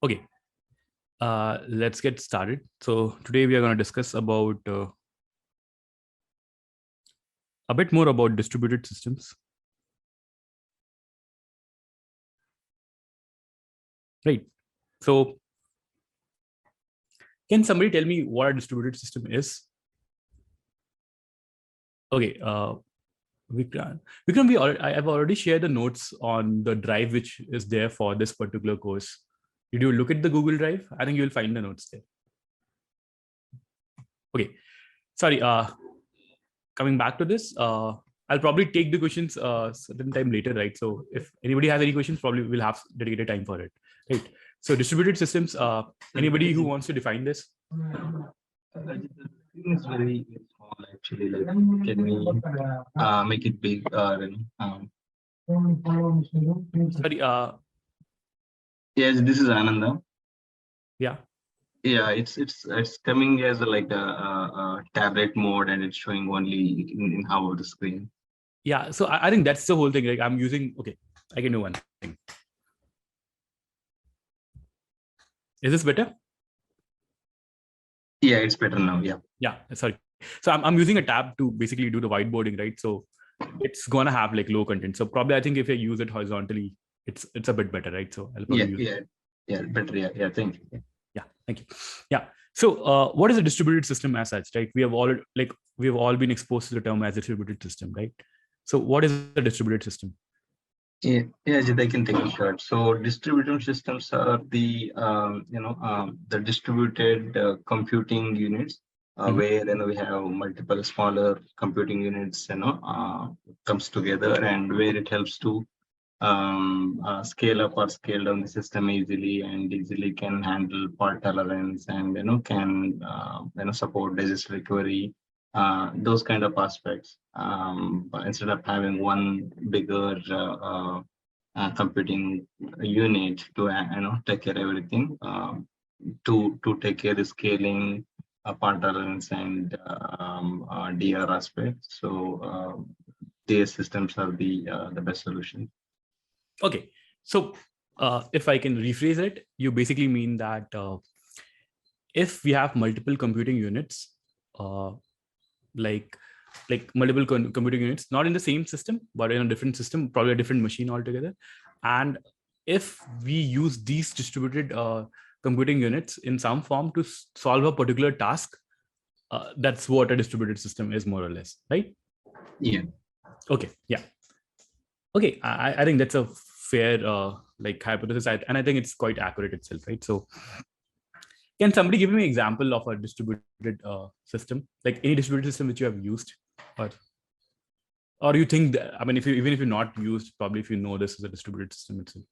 Okay, let's get started. So today we are going to discuss about a bit more about distributed systems. Right. So can somebody tell me what a distributed system is? Okay, Vikram, I've already shared the notes on the drive which is there for this particular course. Did you look at the Google Drive? I think you'll find the notes there. Okay, sorry. Coming back to this, I'll probably take the questions certain time later, right? So if anybody has any questions, probably we'll have dedicated time for it, right? So distributed systems. Anybody who wants to define this? It's very small actually. Like, can we make it big? Sorry. Yes, this is Ananda. Yeah. Yeah, it's coming as like a tablet mode, and it's showing only in half of the screen. Yeah. So I think that's the whole thing. Like I'm using. Okay, I can do one thing. Is this better? Yeah, it's better now. Yeah. Yeah. Sorry. So I'm using a tab to basically do the whiteboarding, right? So it's gonna have like low content. So probably I think if I use it horizontally, it's a bit better, right? So I'll probably use it. Better. Yeah. Thank you. Yeah, thank you. Yeah. So what is a distributed system as such, right? We have all been exposed to the term as distributed system, right? So what is a distributed system? Yeah, I can take a shot. So distributed systems are the the distributed computing units where we have multiple smaller computing units comes together, and where it helps to scale up or scale down the system easily, and easily can handle fault tolerance, and can support disaster recovery, those kind of aspects. But instead of having one bigger computing unit to take care of everything, to take care of the scaling, fault tolerance, and DR aspects. So these systems are the best solution. Okay, so if I can rephrase it, you basically mean that if we have multiple computing units, like multiple computing units, not in the same system, but in a different system, probably a different machine altogether. And if we use these distributed computing units in some form to solve a particular task, that's what a distributed system is, more or less, right? Yeah. Okay. Yeah. Okay. I think that's a fair hypothesis, and I think it's quite accurate itself, right? So can somebody give me an example of a distributed system, like any distributed system which you have used, or you think that, I mean, even if you're not used, probably if you know this is a distributed system itself.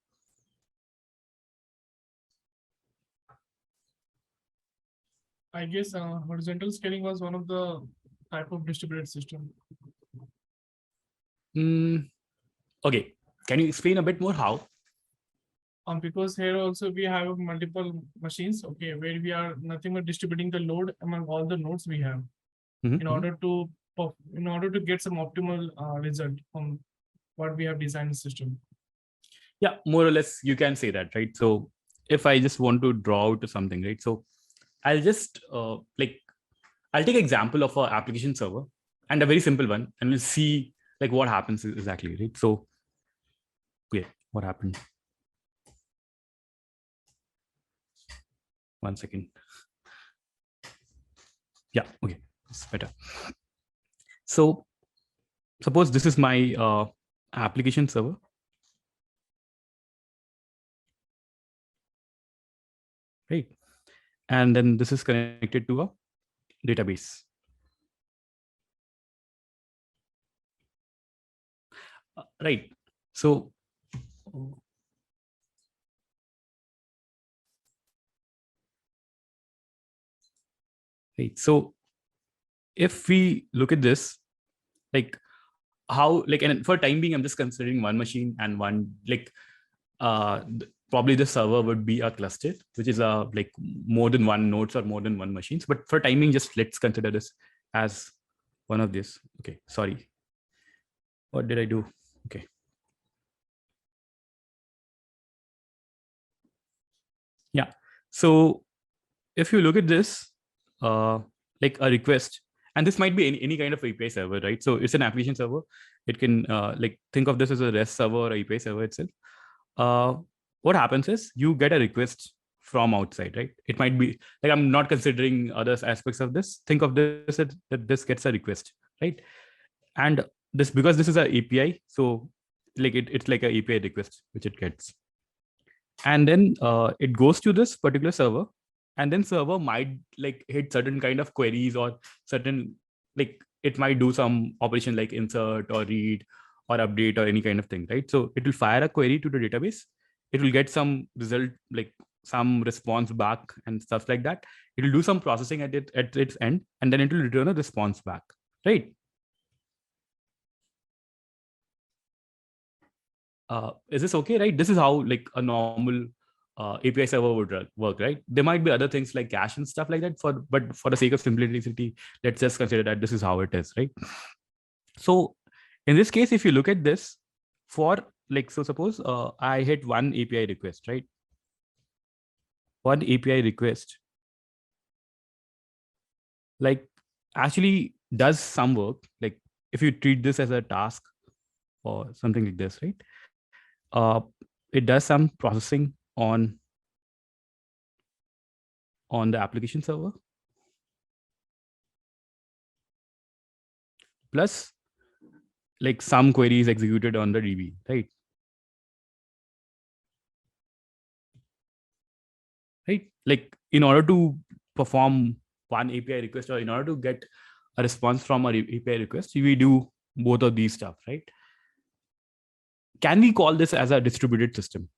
I guess horizontal scaling was one of the type of distributed system. Okay, can you explain a bit more how? Because here also we have multiple machines, okay, where we are nothing but distributing the load among all the nodes we have in order to get some optimal result from what we have designed the system. Yeah, more or less you can say that, right? So if I just want to draw out something, right? So I'll just I'll take an example of an application server, and a very simple one, and we'll see like what happens exactly, right? So okay, what happened? One second. Yeah, okay, it's better. So suppose this is my application server. Right. And then this is connected to a database. Right. So right. So if we look at this, like how, like, and for time being, I'm just considering one machine and one, like, probably the server would be a cluster, which is like more than one nodes or more than one machines. But for timing, just let's consider this as one of this. Okay, sorry. What did I do? Okay. Yeah. So if you look at this, like a request, and this might be any kind of API server, right? So it's an application server. It can like think of this as a REST server or API server itself. What happens is you get a request from outside, right? It might be like, I'm not considering other aspects of this. Think of this that this gets a request, right? And this, because this is an API, so like it's like an API request which it gets, and then it goes to this particular server, and then server might like hit certain kind of queries or certain, like it might do some operation like insert or read or update or any kind of thing, right? So it will fire a query to the database. It will get some result, like some response back and stuff like that. It will do some processing at its end, and then it will return a response back, right? Is this okay, right? This is how like a normal API server would work, right? There might be other things like cache and stuff like that, but for the sake of simplicity, let's just consider that this is how it is, right? So in this case, if you look at this, for like, so suppose I hit one API request, right? One API request like actually does some work. Like if you treat this as a task or something like this, right? It does some processing on the application server, plus like some queries executed on the DB, right? Right? Like in order to perform one API request, or in order to get a response from our API request, we do both of these stuff, right? Can we call this as a distributed system?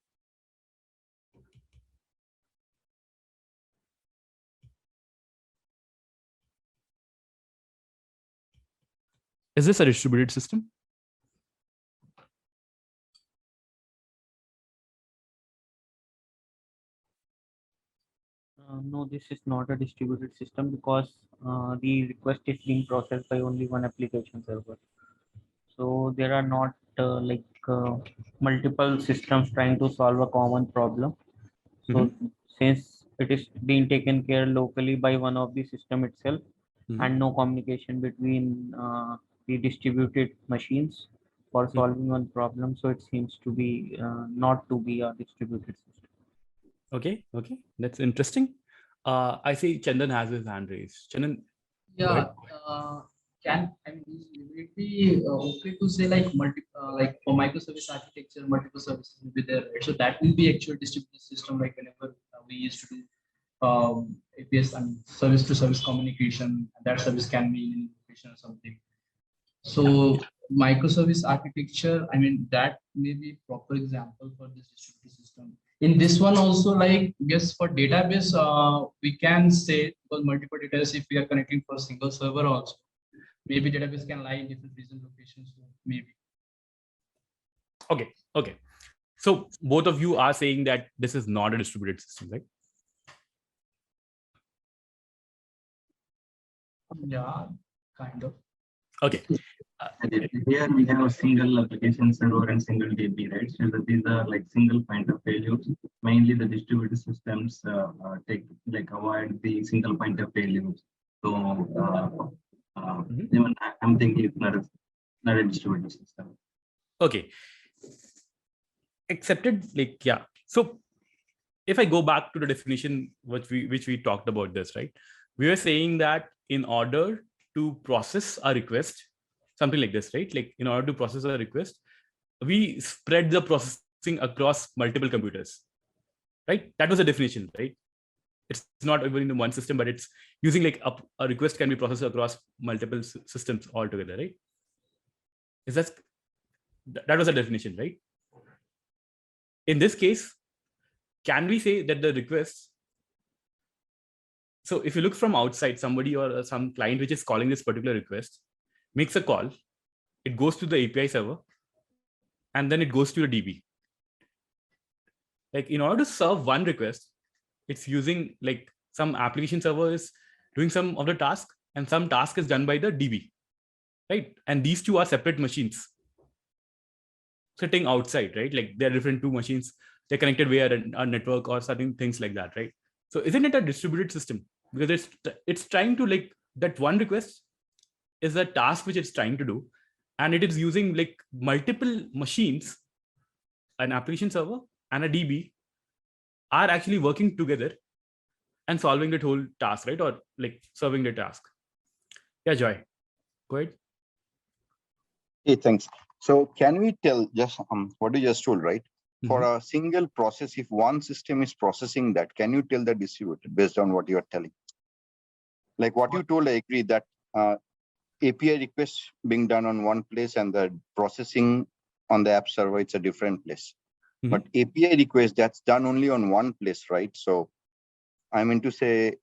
Is this a distributed system? No, this is not a distributed system because the request is being processed by only one application server. So there are not multiple systems trying to solve a common problem. So since it is being taken care locally by one of the system itself, and no communication between the distributed machines for solving one problem, so it seems to be not to be a distributed system. Okay, that's interesting. I see Chandan has his hand raised. Chandan, yeah, will it be okay to say like like for microservice architecture, multiple services will be there, right? So that will be actual distributed system, like whenever we used to do APS and service to service communication, that service can be in location or something. So microservice architecture, I mean, that may be proper example for this distributed system. In this one also, like, yes, for database, we can say, because multiple database, if we are connecting for a single server also, maybe database can lie in different region locations, so maybe. Okay. So both of you are saying that this is not a distributed system, right? Yeah, kind of. Okay. Here we have a single application server and single DB, right? So that these are like single point of failures. Mainly the distributed systems avoid the single point of failures. So even I'm thinking it's not a distributed system. Okay. Accepted. Like, yeah. So if I go back to the definition which we talked about this, right? We were saying that in order to process a request, something like this, right? Like in order to process a request, we spread the processing across multiple computers, right? That was the definition, right? It's not even in one system, but it's using like a request can be processed across multiple systems altogether, right? That was the definition, right? In this case, can we say that the request, so if you look from outside, somebody or some client which is calling this particular request makes a call, it goes to the API server, and then it goes to the DB. Like in order to serve one request, it's using like some application server is doing some of the task, and some task is done by the DB, right? And these two are separate machines sitting outside, right? Like they're different two machines. They're connected via a network or certain things like that, right? So isn't it a distributed system? Because it's trying to like that one request is a task which it's trying to do, and it is using like multiple machines, an application server and a DB are actually working together and solving that whole task, right? Or like serving the task. Yeah, Joy, go ahead. Hey, thanks. So can we tell just what you just told, right? For a single process, if one system is processing that, can you tell the distributed based on what you are telling? Like what you told, I agree that API requests being done on one place and the processing on the app server, it's a different place. But API request, that's done only on one place, right? So I mean to say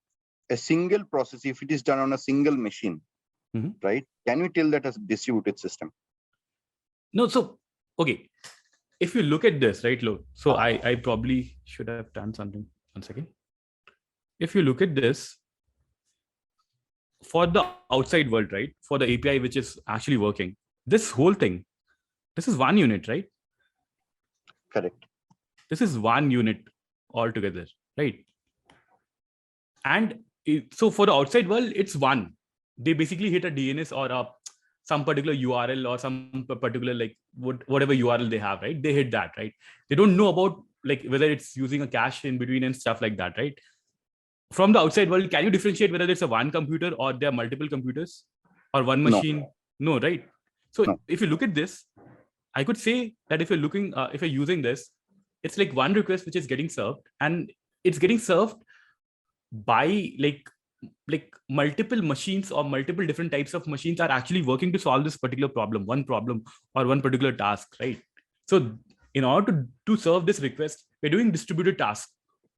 a single process, if it is done on a single machine, right? Can we tell that as a distributed system? No, so, okay. If you look at this, right, Lo, so I probably should have done something. 1 second. If you look at this, for the outside world, right, for the API, which is actually working, this whole thing, this is one unit, right? Correct. This is one unit altogether, right? And so for the outside world, it's one. They basically hit a DNS or some particular URL or some particular like whatever URL they have, right? They hit that, right? They don't know about like whether it's using a cache in between and stuff like that, right? From the outside world, can you differentiate whether it's a one computer or there are multiple computers or one machine? No, right? So if you look at this, I could say that if you're looking, if you're using this, it's like one request which is getting served, and it's getting served by like multiple machines or multiple different types of machines are actually working to solve this particular problem, one problem or one particular task, right? So in order to serve this request, we're doing distributed tasks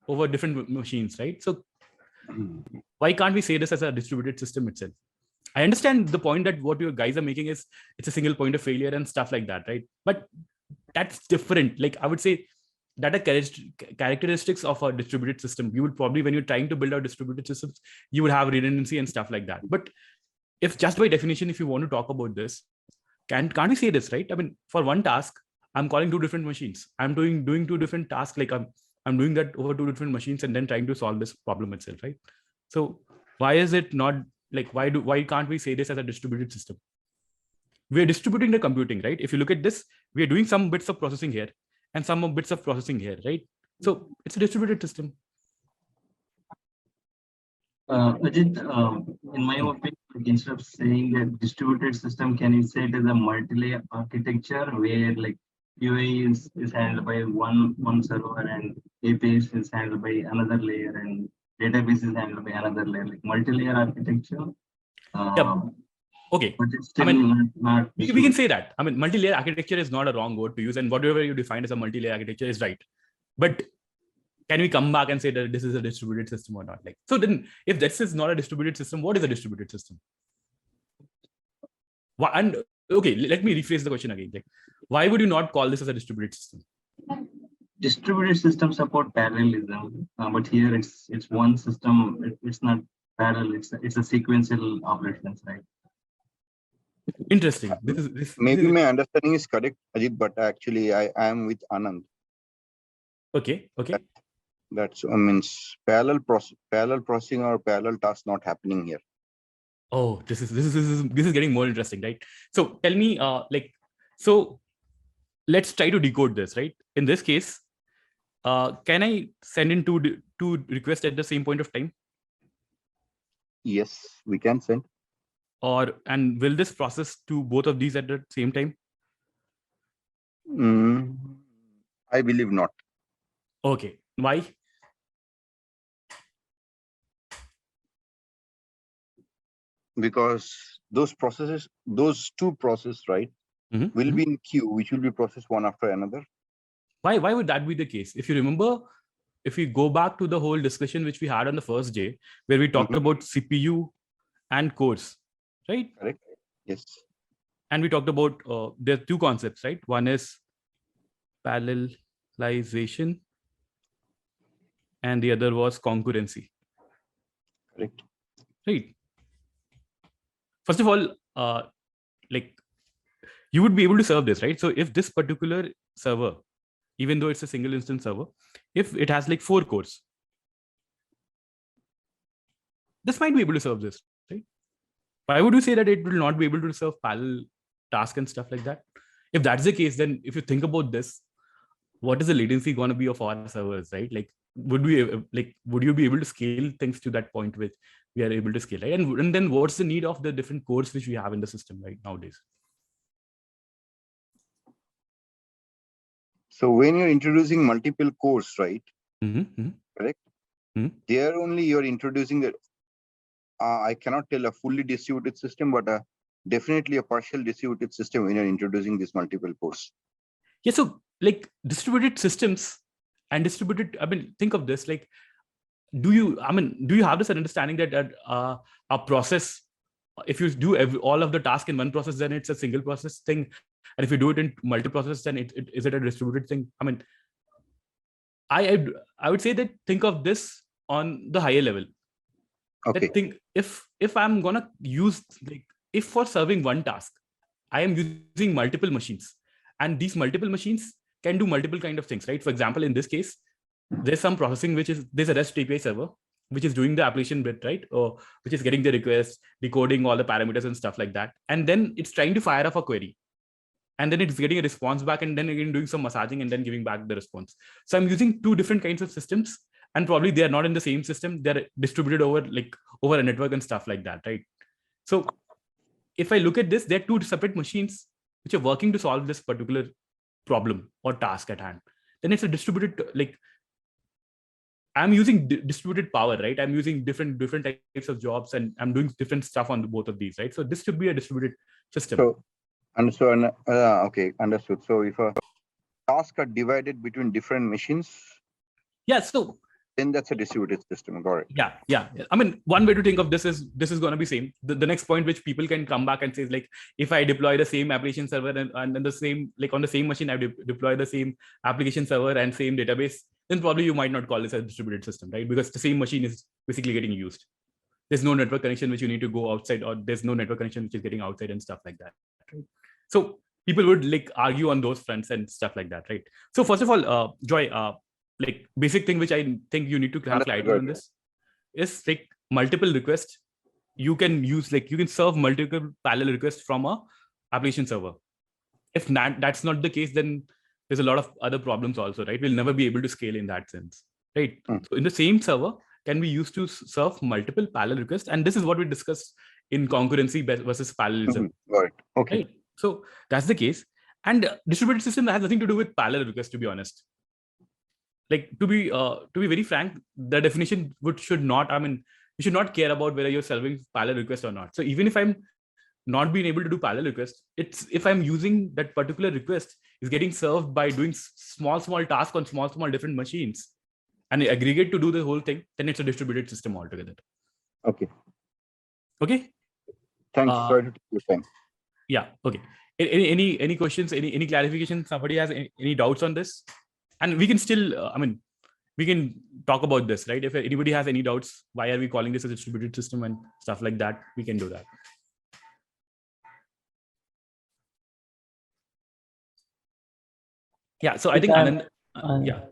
over different machines, right? So why can't we say this as a distributed system itself? I understand the point that what you guys are making is it's a single point of failure and stuff like that, right? But that's different. Like I would say that are characteristics of a distributed system. You would probably, when you're trying to build out distributed systems, you would have redundancy and stuff like that. But if just by definition, if you want to talk about this, can't we say this, right? I mean, for one task, I'm calling two different machines. I'm doing two different tasks. Like I'm doing that over two different machines and then trying to solve this problem itself, right? So why is it not like, why can't we say this as a distributed system? We're distributing the computing, right? If you look at this, we're doing some bits of processing here and some bits of processing here, right? So it's a distributed system. Ajit, in my opinion, instead of saying that distributed system, can you say it is a multi-layer architecture where like UAE is handled by one server and APIs is handled by another layer and database is handled by another layer, like multi-layer architecture? Yeah. Okay. But it's I mean, not we can say that. I mean, multi-layer architecture is not a wrong word to use, and whatever you define as a multi-layer architecture is right. But can we come back and say that this is a distributed system or not? Like, so then, if this is not a distributed system, what is a distributed system? And okay, let me rephrase the question again. Like, why would you not call this as a distributed system? Distributed systems support parallelism, but here it's one system. It's not parallel. It's a sequential operations, right? Interesting. Maybe my understanding is correct, Ajit, but actually I am with Anand. Okay. That's means parallel processing or parallel tasks not happening here. Oh, this is getting more interesting, right? So tell me, so let's try to decode this, right? In this case, can I send in two requests at the same point of time? Yes, we can send. And will this process to both of these at the same time? I believe not. Okay. Why? Because those two processes, right, will be in queue, which will be processed one after another. Why would that be the case? If you remember, if we go back to the whole discussion which we had on the first day, where we talked about CPU and cores, right? Correct. Yes. And we talked about there are two concepts, right? One is parallelization, and the other was concurrency. Correct. Right. First of all, like you would be able to serve this, right? So if this particular server, even though it's a single instance server, if it has like 4 cores, this might be able to serve this, right? Why would you say that it will not be able to serve parallel tasks and stuff like that? If that's the case, then if you think about this, what is the latency going to be of our servers, right? Like, would you be able to scale things to that point which we are able to scale, right? And then what's the need of the different cores which we have in the system right nowadays? So when you're introducing multiple cores, right? Mm-hmm. Correct. Mm-hmm. There only you're introducing I cannot tell a fully distributed system, but definitely a partial distributed system when you're introducing these multiple cores. Yeah, so like distributed systems and distributed, I mean, think of this, like, do you have this understanding that a process, if you do all of the task in one process, then it's a single process thing. And if you do it in multi-process, then is it a distributed thing? I mean, I would say that think of this on the higher level. Okay. That think if I'm gonna use, like, if for serving one task, I am using multiple machines, and these multiple machines can do multiple kind of things, right? For example, in this case, there's some processing there's a REST API server which is doing the application bit, right? Or which is getting the request, decoding all the parameters and stuff like that, and then it's trying to fire off a query, and then it's getting a response back, and then again doing some massaging and then giving back the response. So I'm using two different kinds of systems, and probably they are not in the same system. They're distributed over a network and stuff like that, right? So if I look at this, there are two separate machines which are working to solve this particular problem or task at hand. Then it's a distributed, like, I'm using distributed power, right? I'm using different types of jobs, and I'm doing different stuff on both of these, right? So this should be a distributed system. So, okay, understood. So if a task are divided between different machines, yeah, so then that's a distributed system. Got it. Yeah. I mean, one way to think of this is going to be same. The next point which people can come back and say is, like, if I deploy the same application server and then the same, like, on the same machine, I deploy the same application server and same database, then probably you might not call this a distributed system, right? Because the same machine is basically getting used. There's no network connection which you need to go outside, or there's no network connection which is getting outside and stuff like that, right? So people would, like, argue on those fronts and stuff like that, right? So first of all, Joy, like, basic thing which I think you need to have clarity on this is, like, multiple requests. You can use, like, you can serve multiple parallel requests from a application server. If that's not the case, then there's a lot of other problems also, right? We'll never be able to scale in that sense, right? So in the same server can be used to serve multiple parallel requests, and this is what we discussed in concurrency versus parallelism. Right. Okay. Right? So that's the case. And distributed system has nothing to do with parallel requests, to be honest. Like, to be very frank, the definition should not, I mean, you should not care about whether you're serving parallel request or not. So even if I'm not being able to do parallel request, it's, if I'm using that particular request is getting served by doing small tasks on small different machines, and aggregate to do the whole thing, then it's a distributed system altogether. Okay. Thanks. Sorry to take your time. Yeah. Okay. Any questions? Any clarification? Somebody has any doubts on this? And we can still, we can talk about this, right? If anybody has any doubts, why are we calling this a distributed system and stuff like that, we can do that. Yeah. So I think Anand, yeah,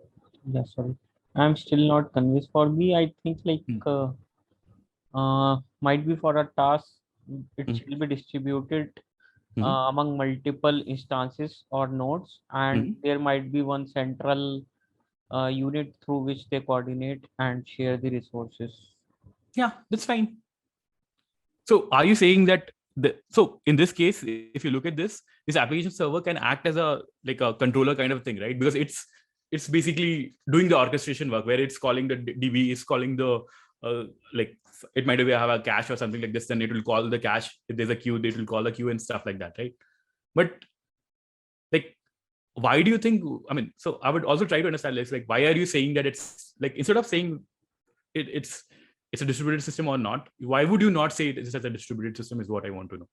sorry, I'm still not convinced. For me, I think, like, might be for a task, it should be distributed among multiple instances or nodes, and there might be one central unit through which they coordinate and share the resources. Yeah, that's fine. So are you saying that so in this case, if you look at this application server can act as a controller kind of thing, right? Because it's basically doing the orchestration work, where it's calling the DB, is calling the it might have a cache or something like this, then it will call the cache. If there's a queue, it will call the queue and stuff like that, right? But, like, why do you think, so I would also try to understand this, like, why are you saying that it's, like, instead of saying it's a distributed system or not, why would you not say it is as a distributed system, is what I want to know.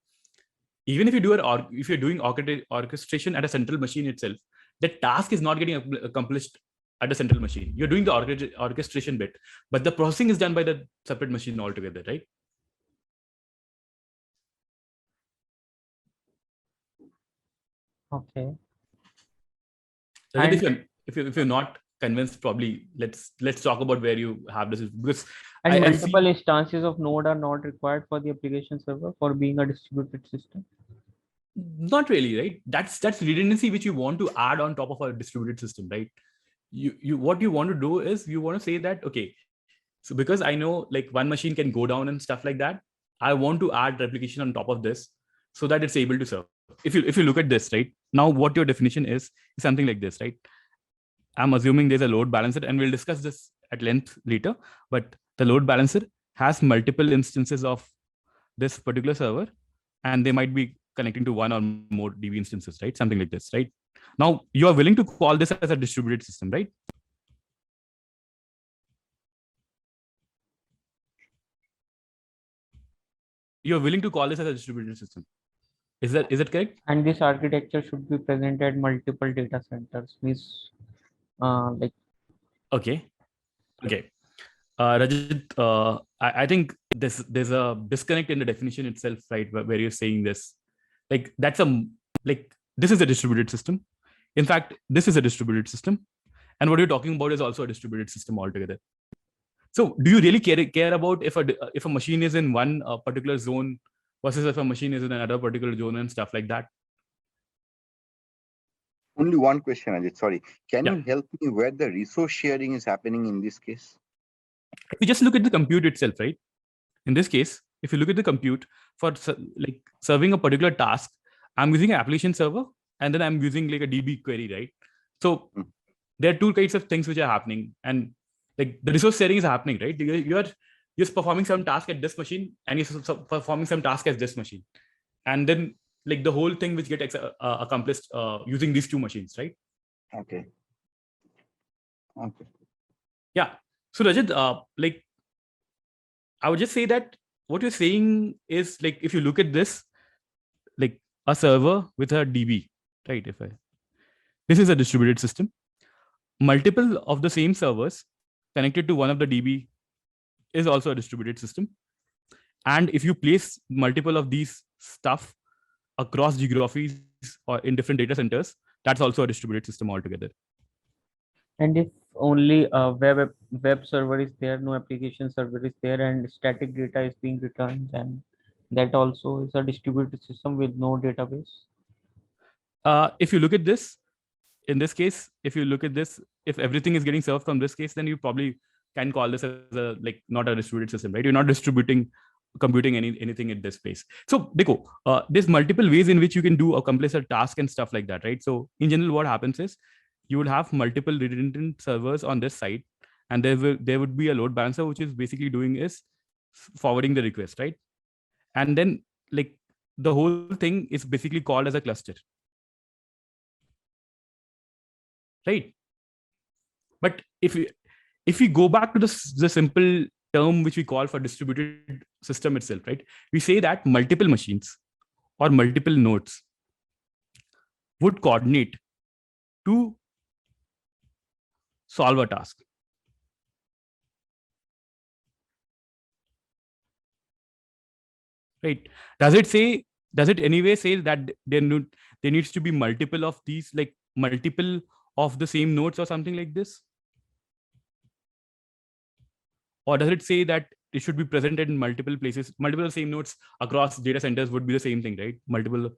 Even if you do if you're doing orchestration at a central machine itself, the task is not getting accomplished at the central machine. You're doing the orchestration bit, but the processing is done by the separate machine altogether, right? Okay. And if you're not convinced. Probably let's talk about where you have this, because And I multiple feel, instances of node are not required for the application server for being a distributed system. not really, right? That's redundancy which you want to add on top of a distributed system, right? You what you want to do is you want to say that, okay, so because I know like one machine can go down and stuff like that, I want to add replication on top of this so that it's able to serve. If you look at this, right, now what your definition is something like this, right? I'm assuming there's a load balancer, and we'll discuss this at length later, but the load balancer has multiple instances of this particular server, and they might be connecting to one or more DB instances, right? Something like this, right? Now you are willing to call this as a distributed system, right? You're willing to call this as a distributed system. Is that correct? And this architecture should be present at multiple data centers. Means, like, Okay. Rajat, I think there's a disconnect in the definition itself, right? Where you're saying this, like this is a distributed system. In fact, this is a distributed system, and what you're talking about is also a distributed system altogether. So, do you really care about if a machine is in one particular zone versus if a machine is in another particular zone and stuff like that? Only one question, Ajit. Sorry. Can Yeah. you help me where the resource sharing is happening in this case? If you just look at the compute itself, right? In this case, if you look at the compute for like serving a particular task, I'm using an application server, and then I'm using like a DB query, right? So there are two kinds of things which are happening, and like the resource sharing is happening, right? You're just performing some task at this machine, and you're performing some task at this machine, and then like the whole thing which gets accomplished using these two machines, right? Okay. Yeah. So Rajat, like I would just say that what you're saying is, like, if you look at this, like a server with a DB, right? This is a distributed system. Multiple of the same servers connected to one of the DB is also a distributed system. And if you place multiple of these stuff across geographies or in different data centers, that's also a distributed system altogether. and if only a web server is there, no application server is there, and static data is being returned, then that also is a distributed system with no database. If you look at this, in this case, if you look at this, if everything is getting served from this case, then you probably can call this as a not a distributed system, right? You're not computing anything in this space. So Deko, there's multiple ways in which you can accomplish a task and stuff like that, right? So in general, what happens is you would have multiple redundant servers on this side, and there would be a load balancer, which is basically doing is forwarding the request, right? And then like the whole thing is basically called as a cluster, right? But if we go back to the simple term which we call for distributed system itself, right? We say that multiple machines or multiple nodes would coordinate to solve a task. Right? Does it anyway say that there needs to be multiple of these, like multiple of the same nodes or something like this? Or does it say that it should be presented in multiple places, multiple same nodes across data centers would be the same thing, right? Multiple,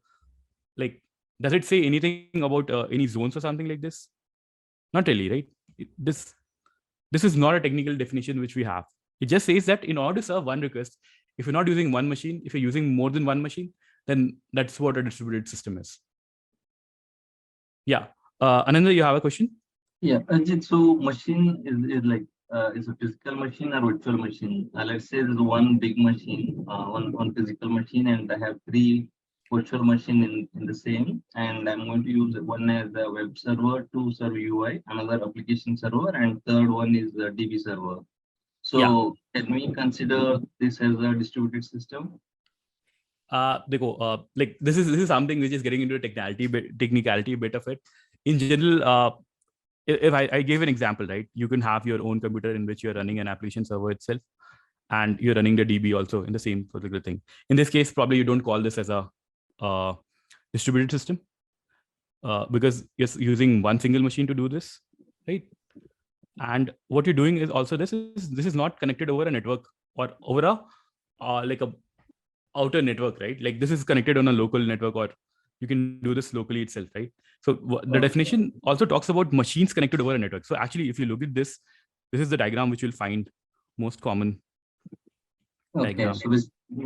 like, does it say anything about any zones or something like this? Not really, right? This is not a technical definition which we have. It just says that in order to serve one request, if you're not using one machine, if you're using more than one machine, then that's what a distributed system is. Yeah. Ananda, you have a question? Yeah, Ajit, so machine is like is a physical machine or virtual machine? Let's say there's one big machine, one physical machine, and I have three virtual machine in the same, and I'm going to use one as a web server to serve UI, another application server, and third one is the DB server. So can we consider this as a distributed system? Like this is something which is getting into the technicality bit of it. In general, if I gave an example, right? You can have your own computer in which you're running an application server itself, and you're running the DB also in the same particular thing. In this case, probably you don't call this as a distributed system because you're using one single machine to do this, right? And what you're doing is also this is not connected over a network or over a like a outer network, right? Like this is connected on a local network, or you can do this locally itself, right? So the definition also talks about machines connected over a network. So actually, if you look at this, this is the diagram which you'll find most common diagram. So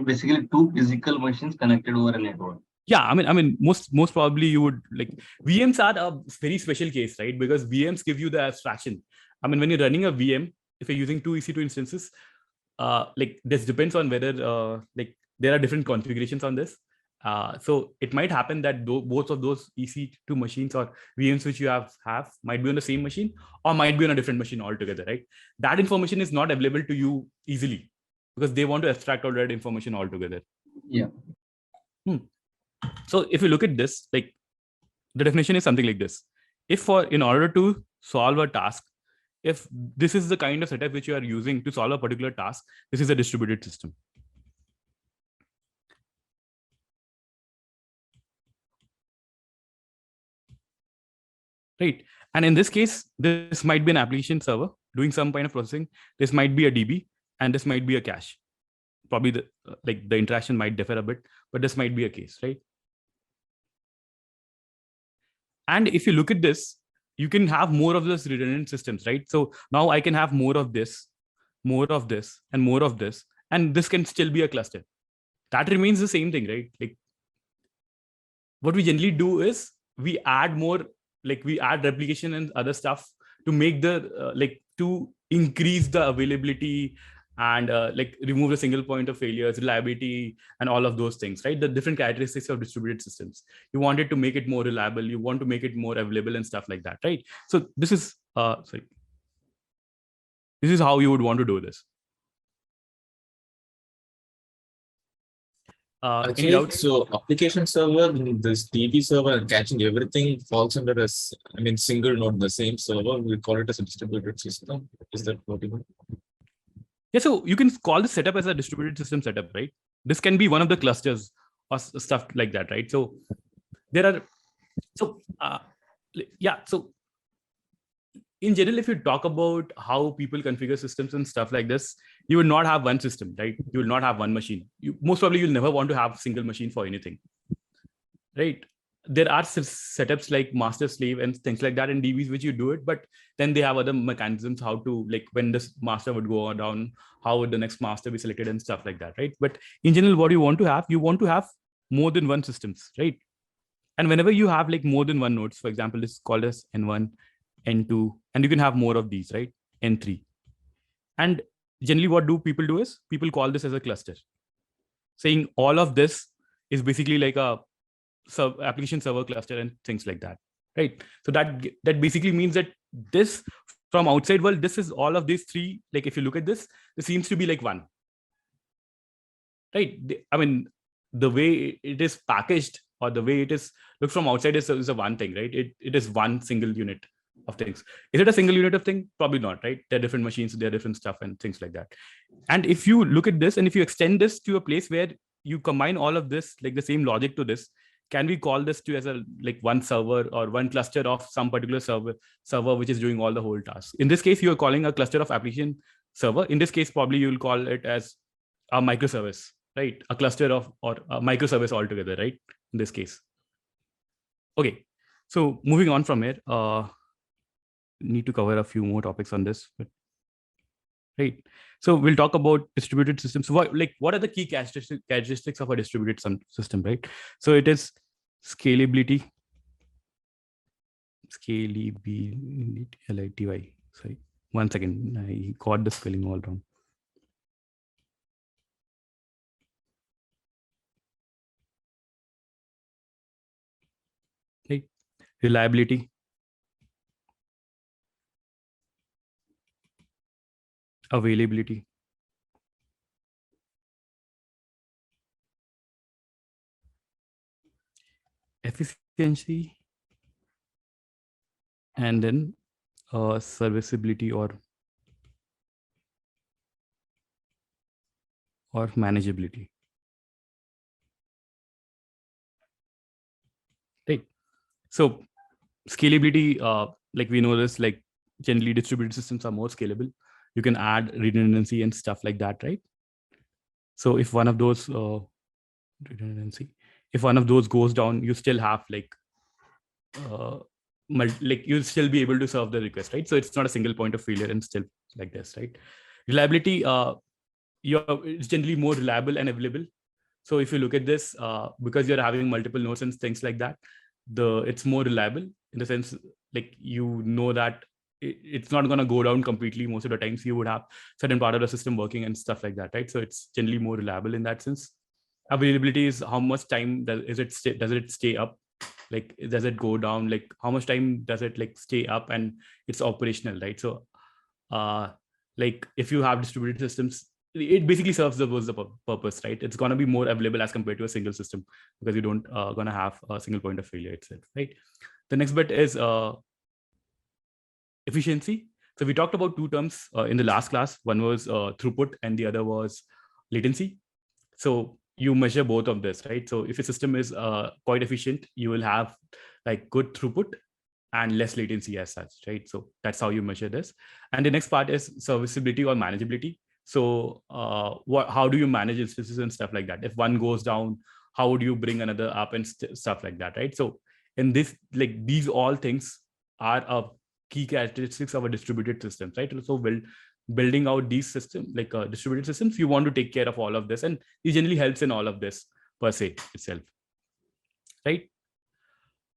basically two physical machines connected over a network. Yeah, I mean, most probably you would like VMs are a very special case, right? Because VMs give you the abstraction. I mean, when you're running a VM, if you're using two EC2 instances, like this depends on whether like there are different configurations on this. So it might happen that both of those EC2 machines or VMs which you have might be on the same machine or might be on a different machine altogether, right? That information is not available to you easily because they want to abstract all that information altogether. Yeah. So if you look at this, like the definition is something like this. If in order to solve a task, if this is the kind of setup which you are using to solve a particular task, this is a distributed system. Right. And in this case, this might be an application server doing some kind of processing. This might be a DB and this might be a cache. Probably the interaction might differ a bit, but this might be a case, right? And if you look at this, you can have more of this redundant systems, right? So now I can have more of this, and more of this, and this can still be a cluster. That remains the same thing, right? Like what we generally do is we add more, like we add replication and other stuff to make the to increase the availability and like remove the single point of failures, reliability, and all of those things, right? The different characteristics of distributed systems. You wanted to make it more reliable, you want to make it more available and stuff like that, right? So this is this is how you would want to do this. Actually, so application server, this DB server and caching, everything falls under a, single node, the same server. We call it as a distributed system. Is that what you mean? Yeah, so you can call this setup as a distributed system setup, right? This can be one of the clusters or stuff like that, right? So there are, so yeah, so in general, if you talk about how people configure systems and stuff like this, you will not have one system, right? You will not have one machine. Most probably you'll never want to have a single machine for anything, right? There are setups like master slave and things like that in DBs which you do it, but then they have other mechanisms how to, like when this master would go down, how would the next master be selected and stuff like that, right? But in general, what you want to have more than one systems, right? And whenever you have like more than one nodes, for example, this is called as N1, N2, and you can have more of these, right? N3. And generally what do people do is people call this as a cluster, saying all of this is basically like a application server cluster and things like that, right? So that basically means that this from outside world, this is all of these three. Like if you look at this, this seems to be like one, right? I mean, the way it is packaged or the way it is looks from outside is a one thing, right? It is one single unit of things. Is it a single unit of thing? Probably not, right? There are different machines, there are different stuff and things like that. And if you look at this and if you extend this to a place where you combine all of this, like the same logic to this, can we call this to as a like one server or one cluster of some particular server which is doing all the whole task? In this case, you are calling a cluster of application server. In this case, probably you will call it as a microservice, right? A cluster of or a microservice altogether, right? In this case. Okay, so moving on from here, need to cover a few more topics on this, but right. So we'll talk about distributed systems. What are the key characteristics of a distributed system, right? So it is scalability, LITY. Sorry, 1 second. I got the spelling all wrong. Right. Reliability, availability, efficiency, and then serviceability or manageability. Right. So scalability, like we know this, like generally distributed systems are more scalable. You can add redundancy and stuff like that, right? So if one of those redundancy, if one of those goes down, you still have like you'll still be able to serve the request, right? So it's not a single point of failure and still like this, right? Reliability, it's generally more reliable and available. So if you look at this, because you're having multiple nodes and things like that, it's more reliable in the sense, like, you know that it's not going to go down completely most of the times. You would have certain part of the system working and stuff like that, right? So it's generally more reliable in that sense. Availability is how much time does it stay up, like does it go down, like how much time does it like stay up and it's operational, right? So like if you have distributed systems, it basically serves the purpose, right? It's going to be more available as compared to a single system, because you don't going to have a single point of failure itself, right? The next bit is efficiency. So we talked about two terms in the last class. One was throughput and the other was latency. So you measure both of this, right? So if a system is quite efficient, you will have like good throughput and less latency as such, right? So that's how you measure this. And the next part is serviceability or manageability. So how do you manage instances and stuff like that? If one goes down, how would you bring another up and stuff like that, right? So in this, like, these all things are key characteristics of a distributed system, right? So building out these systems, like distributed systems, you want to take care of all of this, and it generally helps in all of this per se itself, right?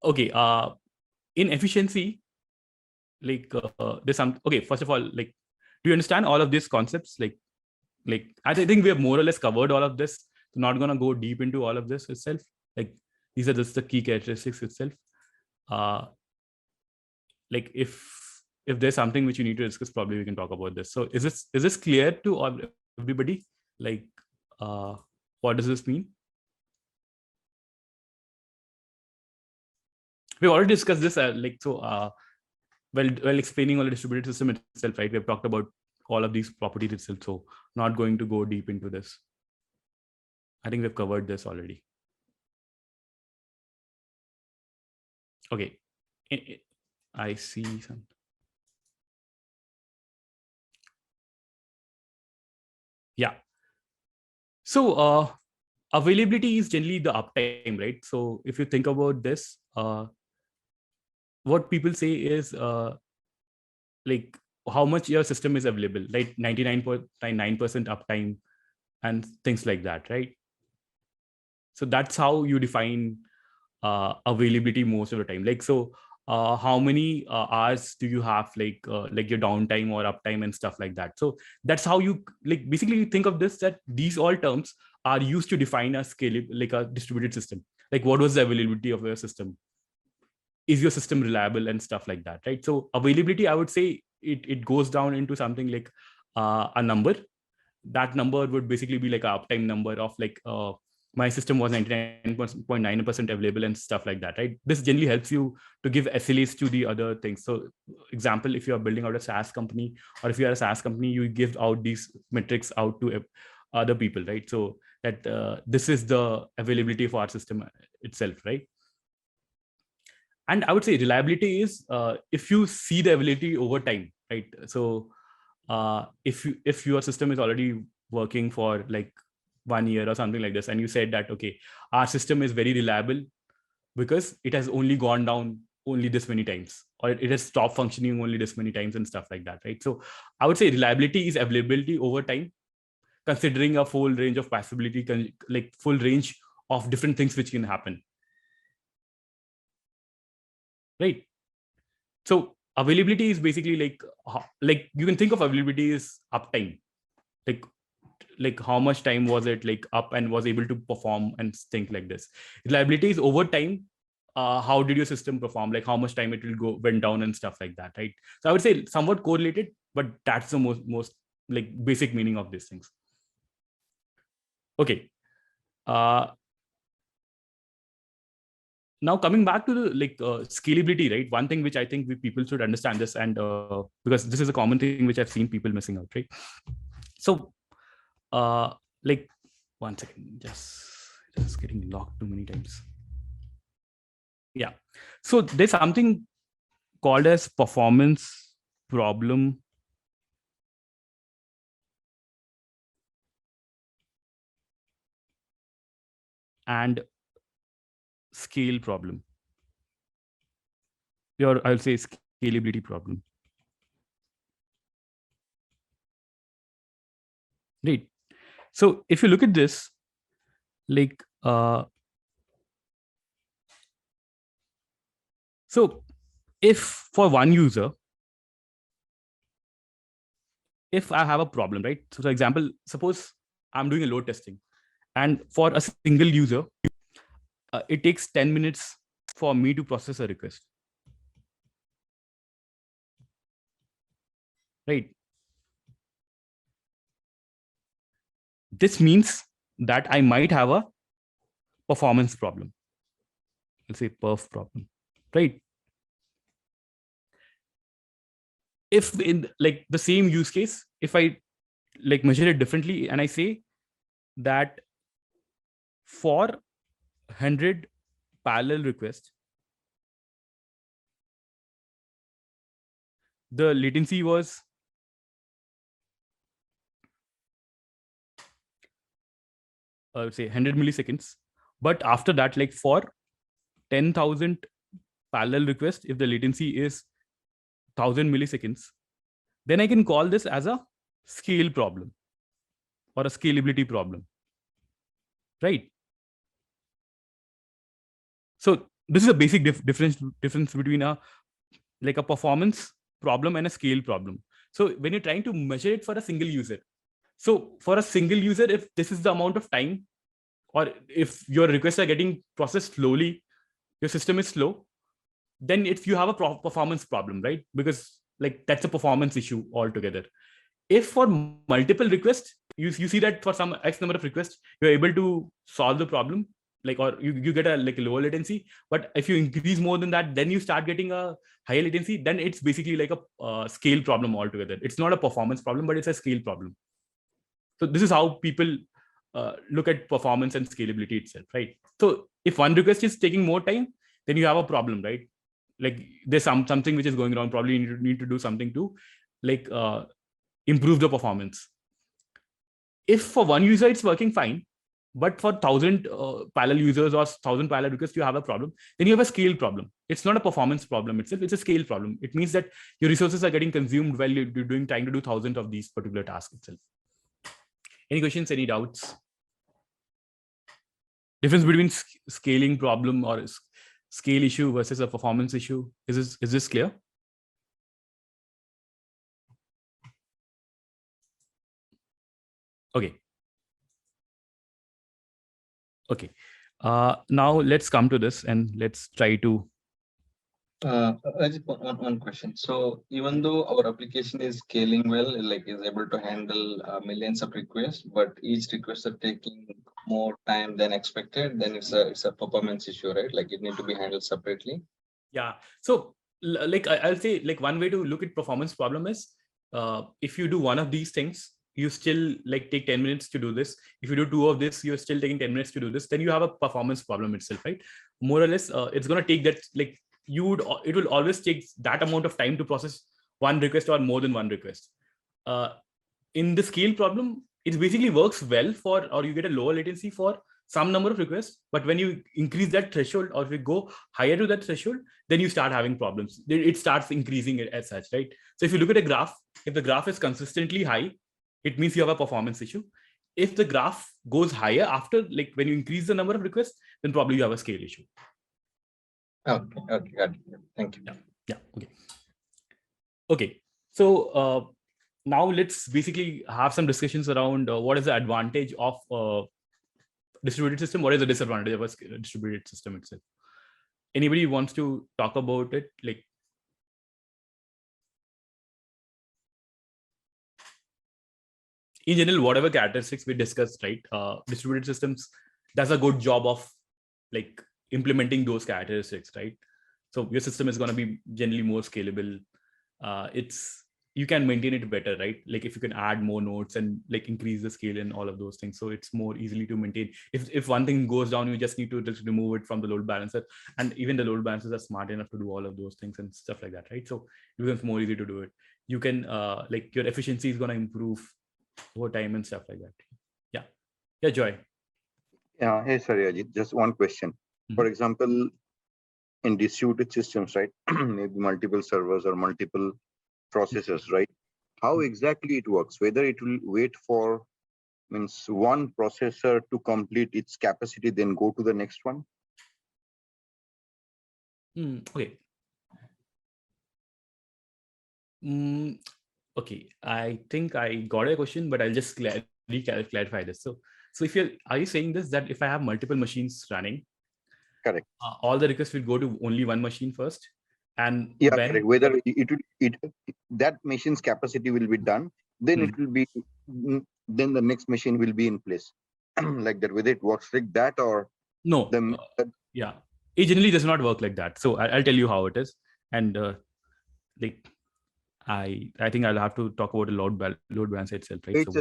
Okay, in efficiency, like there's some, okay, first of all, like, do you understand all of these concepts? Like I think we have more or less covered all of this. So not going to go deep into all of this itself. Like, these are just the key characteristics itself. Like if there's something which you need to discuss, probably we can talk about this. So is this clear to everybody? Like, what does this mean? We've already discussed this, while explaining all the distributed system itself, right? We've talked about all of these properties itself, so not going to go deep into this. I think we've covered this already. Okay, I see some. Yeah. So availability is generally the uptime, right? So if you think about this, what people say is like how much your system is available, like 99.9% uptime and things like that, right? So that's how you define availability most of the time. Like, so how many hours do you have, like your downtime or uptime and stuff like that? So that's how you, like, basically think of this, that these all terms are used to define a scale, like a distributed system. Like, what was the availability of your system? Is your system reliable and stuff like that, right? So availability, I would say it goes down into something like a number. That number would basically be like an uptime number of like my system was 99.9% available and stuff like that, right? This generally helps you to give SLAs to the other things. So example, if you are building out a SaaS company, or if you are a SaaS company, you give out these metrics out to other people, right? So that this is the availability of our system itself, right? And I would say reliability is if you see the availability over time, right? So if your system is already working for like 1 year or something like this, and you said that, okay, our system is very reliable because it has only gone down only this many times, or it has stopped functioning only this many times and stuff like that, right? So I would say reliability is availability over time, considering a full range of possibility, like full range of different things which can happen, right? So availability is basically like you can think of availability as uptime, like how much time was it like up and was able to perform and things like this. Reliability is over time. How did your system perform? Like how much time it will went down and stuff like that, right? So I would say somewhat correlated, but that's the most like basic meaning of these things. Okay. Now coming back to the scalability, right? One thing which I think people should understand this, and because this is a common thing which I've seen people missing out, right? So like 1 second, just getting locked too many times. Yeah. So there's something called as performance problem and scale problem. Or I'll say scalability problem. Right. So if you look at this, like, so if for one user, if I have a problem, right? So for example, suppose I'm doing a load testing, and for a single user, it takes 10 minutes for me to process a request. Right. This means that I might have a performance problem. Let's say perf problem, right? If in like the same use case, if I like measure it differently and I say that for 100 parallel requests, the latency was say 100 milliseconds. But after that, like for 10,000 parallel requests, if the latency is 1000 milliseconds, then I can call this as a scale problem or a scalability problem, right? So this is a basic difference between a performance problem and a scale problem. So when you're trying to measure it for a single user, so for a single user, if this is the amount of time, or if your requests are getting processed slowly, your system is slow, then if you have a performance problem, right? Because like that's a performance issue altogether. If for multiple requests, you see that for some X number of requests, you're able to solve the problem, like, or you get a lower latency. But if you increase more than that, then you start getting a higher latency. Then it's basically like a scale problem altogether. It's not a performance problem, but it's a scale problem. So this is how people look at performance and scalability itself, right? So if one request is taking more time, then you have a problem, right? Like there's something which is going wrong. Probably you need to do something to like improve the performance. If for one user it's working fine, but for 1,000 parallel users or 1,000 parallel requests you have a problem, then you have a scale problem. It's not a performance problem itself, it's a scale problem. It means that your resources are getting consumed while you're trying to do thousands of these particular tasks itself. Any questions, any doubts? Difference between scaling problem or scale issue versus a performance issue. Is this clear? Okay. Okay. Now let's come to this and let's try to. I just one question. So even though our application is scaling well, like is able to handle millions of requests, but each request are taking more time than expected, then it's a performance issue, right? Like it need to be handled separately. Yeah. So like I'll say like one way to look at performance problem is if you do one of these things, you still like take 10 minutes to do this. If you do two of this, you're still taking 10 minutes to do this. Then you have a performance problem itself, right? More or less, it's going to take that like it will always take that amount of time to process one request or more than one request. In the scale problem, it basically works well for, or you get a lower latency for some number of requests, but when you increase that threshold or if you go higher to that threshold, then you start having problems. It starts increasing it as such, right? So if you look at a graph, if the graph is consistently high, it means you have a performance issue. If the graph goes higher after, like when you increase the number of requests, then probably you have a scale issue. Okay, got it. Thank you. Yeah, okay. Okay, so now let's basically have some discussions around what is the advantage of distributed system, what is the disadvantage of a distributed system itself. Anybody wants to talk about it? Like, in general, whatever characteristics we discussed, right? Distributed systems does a good job of like implementing those characteristics, right? So your system is going to be generally more scalable. You can maintain it better, right? Like if you can add more nodes and like increase the scale and all of those things, so it's more easily to maintain. If one thing goes down, you just need to just remove it from the load balancer, and even the load balancers are smart enough to do all of those things and stuff like that, right? So it becomes more easy to do it. you can like your efficiency is going to improve over time and stuff like that. Yeah, Joy. Yeah, hey, sorry, Ajit, just one question. For example, in distributed systems, right? Maybe multiple servers or multiple processors, right? How exactly it works? Whether it will wait for means one processor to complete its capacity, then go to the next one? Okay. Okay, I think I got a question, but I'll just clarify this. So if are you saying this, that if I have multiple machines running, Correct. All the requests will go to only one machine first, and Yeah, when correct. Whether that machine's capacity will be done, then it will be, then the next machine will be in place like that. Whether it works like that or no, yeah, it generally does not work like that. So I'll tell you how it is, and like I think I'll have to talk about the load balance itself, right? it's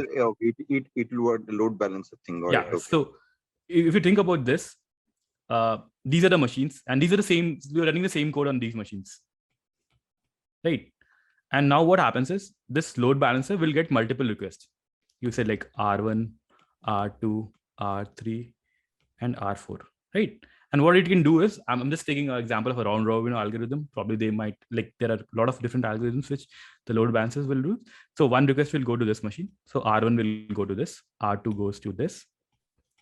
it will work the load balancer thing. All yeah. right, okay. So if you think about this, these are the machines, and these are the same. We're running the same code on these machines, right? And now what happens is this load balancer will get multiple requests. You said like R1, R2, R3, and R4, right? And what it can do is, I'm just taking an example of a round robin algorithm. Probably they might, like, there are a lot of different algorithms which the load balancers will do. So one request will go to this machine. So R1 will go to this, R2 goes to this,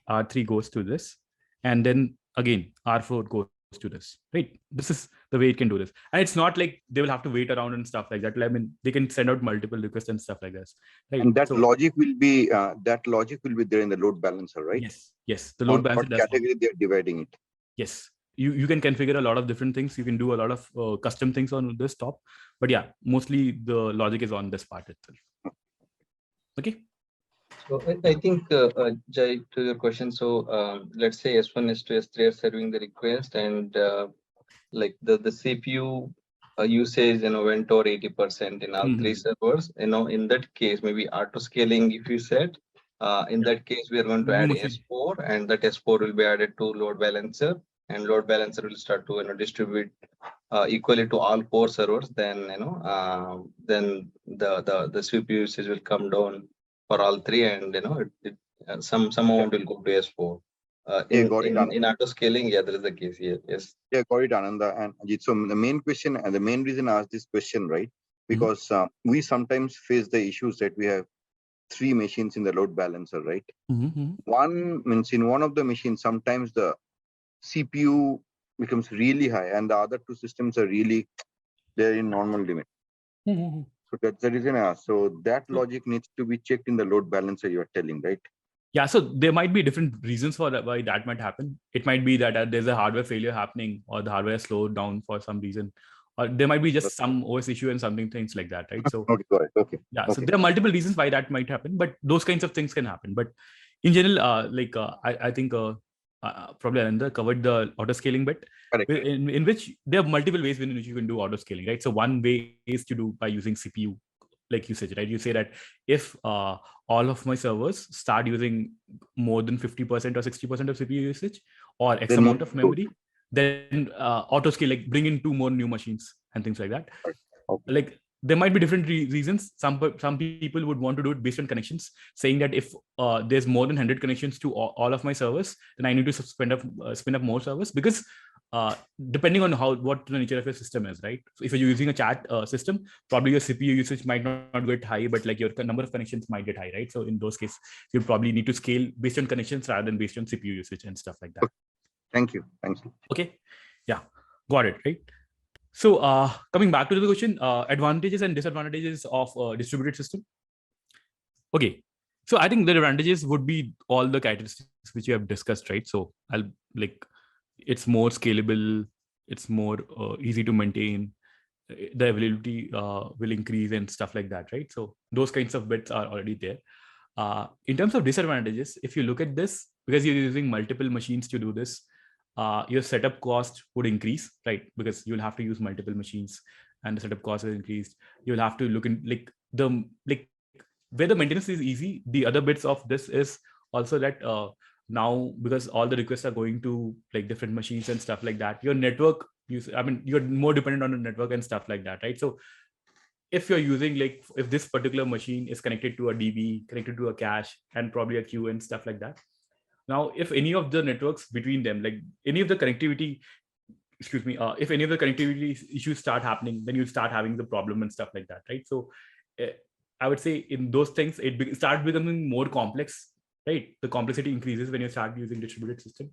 R3 goes to this, and then again, R4 goes to this, right? This is the way it can do this. And it's not like they will have to wait around and stuff like that. I mean, they can send out multiple requests and stuff like this, right? And that logic will be there in the load balancer, right? Yes. The load balancer does category they're dividing it. Yes. You can configure a lot of different things. You can do a lot of custom things on this top. But yeah, mostly the logic is on this part itself. Okay. So I think, Jai, to your question, so let's say S1, S2, S3 are serving the request, and like the CPU usage, went over 80% in all three servers. In that case, maybe auto scaling, if you said, in that case, we are going to add S4, and that S4 will be added to load balancer, and load balancer will start to distribute equally to all 4 servers. Then then the CPU usage will come down for all 3, and some amount will go to S4. In auto scaling, yeah, there is the case here. Yes. Yeah, got it, Ananda and Ajit. So the main question and the main reason I asked this question, right? Because we sometimes face the issues that we have 3 machines in the load balancer, right? One means in one of the machines, sometimes the CPU becomes really high, and the other 2 systems are they're in normal limit. So that's the reason I asked. So that logic needs to be checked in the load balancer you're telling, right? Yeah, so there might be different reasons for that, why that might happen. It might be that there's a hardware failure happening, or the hardware is slowed down for some reason, or there might be just some OS issue and things like that, right? So okay, got it. Okay. Yeah, so there are multiple reasons why that might happen, but those kinds of things can happen. But in general, I think probably Ananda covered the auto scaling bit, in which there are multiple ways in which you can do auto scaling, right? So one way is to do by using CPU, like usage, right? You say that if all of my servers start using more than 50% or 60% of CPU usage, or X amount of memory, then auto scale, like bring in 2 more new machines and things like that. Okay. Like there might be different reasons. Some people would want to do it based on connections, saying that if there's more than 100 connections to all of my servers, then I need to spin up more servers, because depending on what the nature of your system is, right? So if you're using a chat system, probably your CPU usage might not get high, but like your number of connections might get high, right? So in those cases, you probably need to scale based on connections rather than based on CPU usage and stuff like that. Okay. Thank you. Thanks. Okay. Yeah, got it, right? So coming back to the question, advantages and disadvantages of a distributed system. Okay, so I think the advantages would be all the characteristics which you have discussed, right? So it's more scalable, it's more easy to maintain, the availability will increase and stuff like that, right? So those kinds of bits are already there. In terms of disadvantages, if you look at this, because you're using multiple machines to do this, your setup cost would increase, right? Because you'll have to use multiple machines, and the setup cost is increased. You'll have to look in where the maintenance is easy. The other bits of this is also that now, because all the requests are going to like different machines and stuff like that, your network you're more dependent on the network and stuff like that, right? So if you're using, like, if this particular machine is connected to a DB, connected to a cache, and probably a queue and stuff like that. Now, if any of the networks between them, like any of the connectivity, if any of the connectivity issues start happening, then you start having the problem and stuff like that, right? So I would say in those things, it starts becoming more complex, right? The complexity increases when you start using distributed system.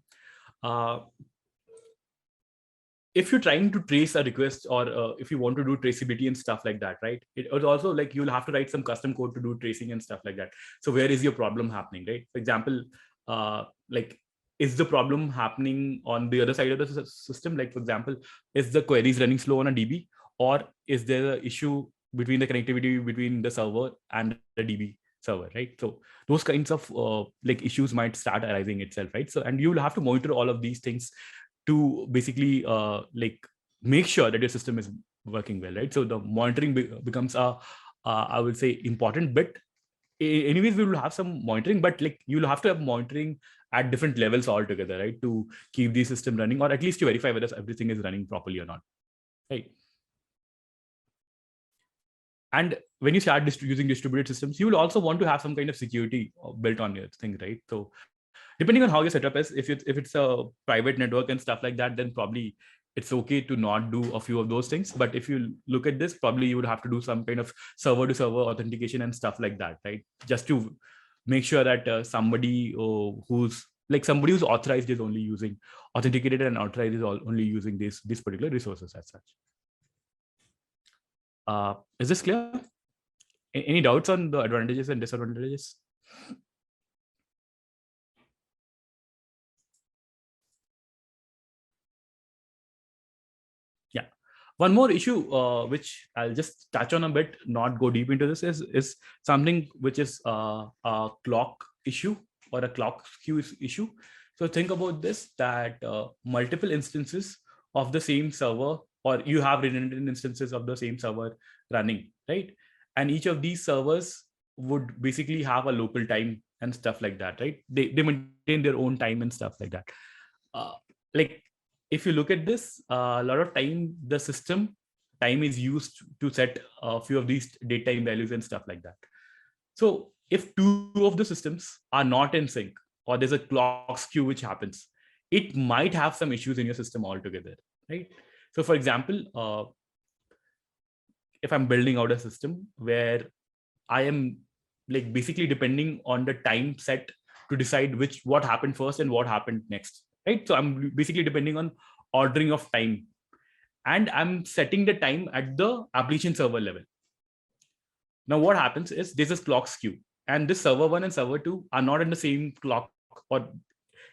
If you're trying to trace a request, or if you want to do traceability and stuff like that, right? It was also like you'll have to write some custom code to do tracing and stuff like that. So where is your problem happening, right? For example, like, is the problem happening on the other side of the system? Like, for example, is the queries running slow on a DB, or is there an issue between the connectivity between the server and the DB server, right? So those kinds of like issues might start arising itself, right? So, and you'll have to monitor all of these things to basically like make sure that your system is working well, right? So the monitoring becomes a I would say important bit. Anyways, we will have some monitoring, but like you'll have to have monitoring at different levels altogether, right? To keep the system running, or at least to verify whether everything is running properly or not, right? And when you start using distributed systems, you will also want to have some kind of security built on your thing, right? So depending on how your setup is, if it's a private network and stuff like that, then probably it's okay to not do a few of those things. But if you look at this, probably you would have to do some kind of server to server authentication and stuff like that, right? Just to make sure that somebody who's authorized is only using, authenticated and authorized is only using these particular resources as such. Is this clear? Any doubts on the advantages and disadvantages? Yeah. One more issue, which I'll just touch on a bit, not go deep into this, is something which is a clock issue or a clock skew issue. So think about this, that multiple instances of the same server, or you have redundant instances of the same server running, right? And each of these servers would basically have a local time and stuff like that, right? They maintain their own time and stuff like that. Like, if you look at this, a lot of time, the system time is used to set a few of these date time values and stuff like that. So if two of the systems are not in sync, or there's a clock skew which happens, it might have some issues in your system altogether, right? So for example, if I'm building out a system where I am like basically depending on the time set to decide what happened first and what happened next, right? So I'm basically depending on ordering of time, and I'm setting the time at the application server level. Now what happens is there's this clock skew, and this server 1 and server 2 are not in the same clock, or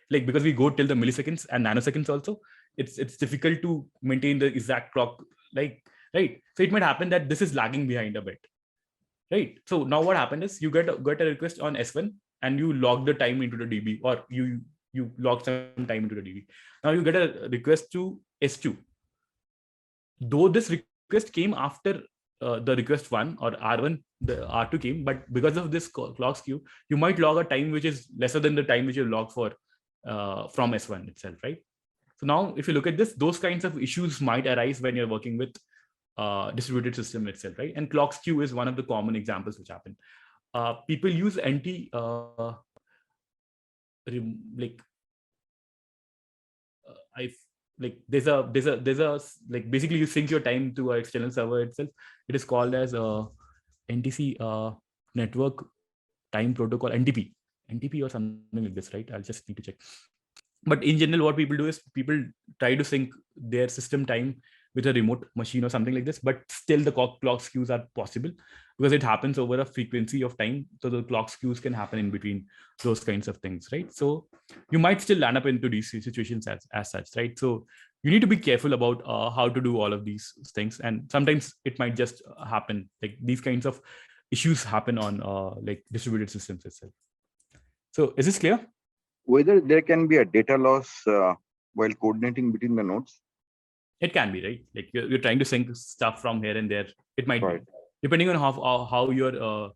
like, because we go till the milliseconds and nanoseconds also, it's difficult to maintain the exact clock, like, right? So it might happen that this is lagging behind a bit, right? So now what happened is you get a request on S1 and you log the time into the DB, or you log some time into the DB. Now you get a request to S2. Though this request came after the request 1 or R1, the R2 came, but because of this clock skew, you might log a time which is lesser than the time which you log for from S1 itself, right? So now if you look at this, those kinds of issues might arise when you're working with distributed system itself, right? And clock skew is one of the common examples which happen. People use there's a like, basically you sync your time to an external server itself. It is called as NTC network time protocol, NTP or something like this, right? I'll just need to check. But in general, what people do is people try to sync their system time with a remote machine or something like this, but still the clock skews are possible because it happens over a frequency of time. So the clock skews can happen in between those kinds of things, right? So you might still land up into these situations as such, right? So you need to be careful about how to do all of these things. And sometimes it might just happen, like these kinds of issues happen on like distributed systems itself. So is this clear? Whether there can be a data loss while coordinating between the nodes? It can be, right? Like you're trying to sync stuff from here and there. It might Right. be. Depending on how your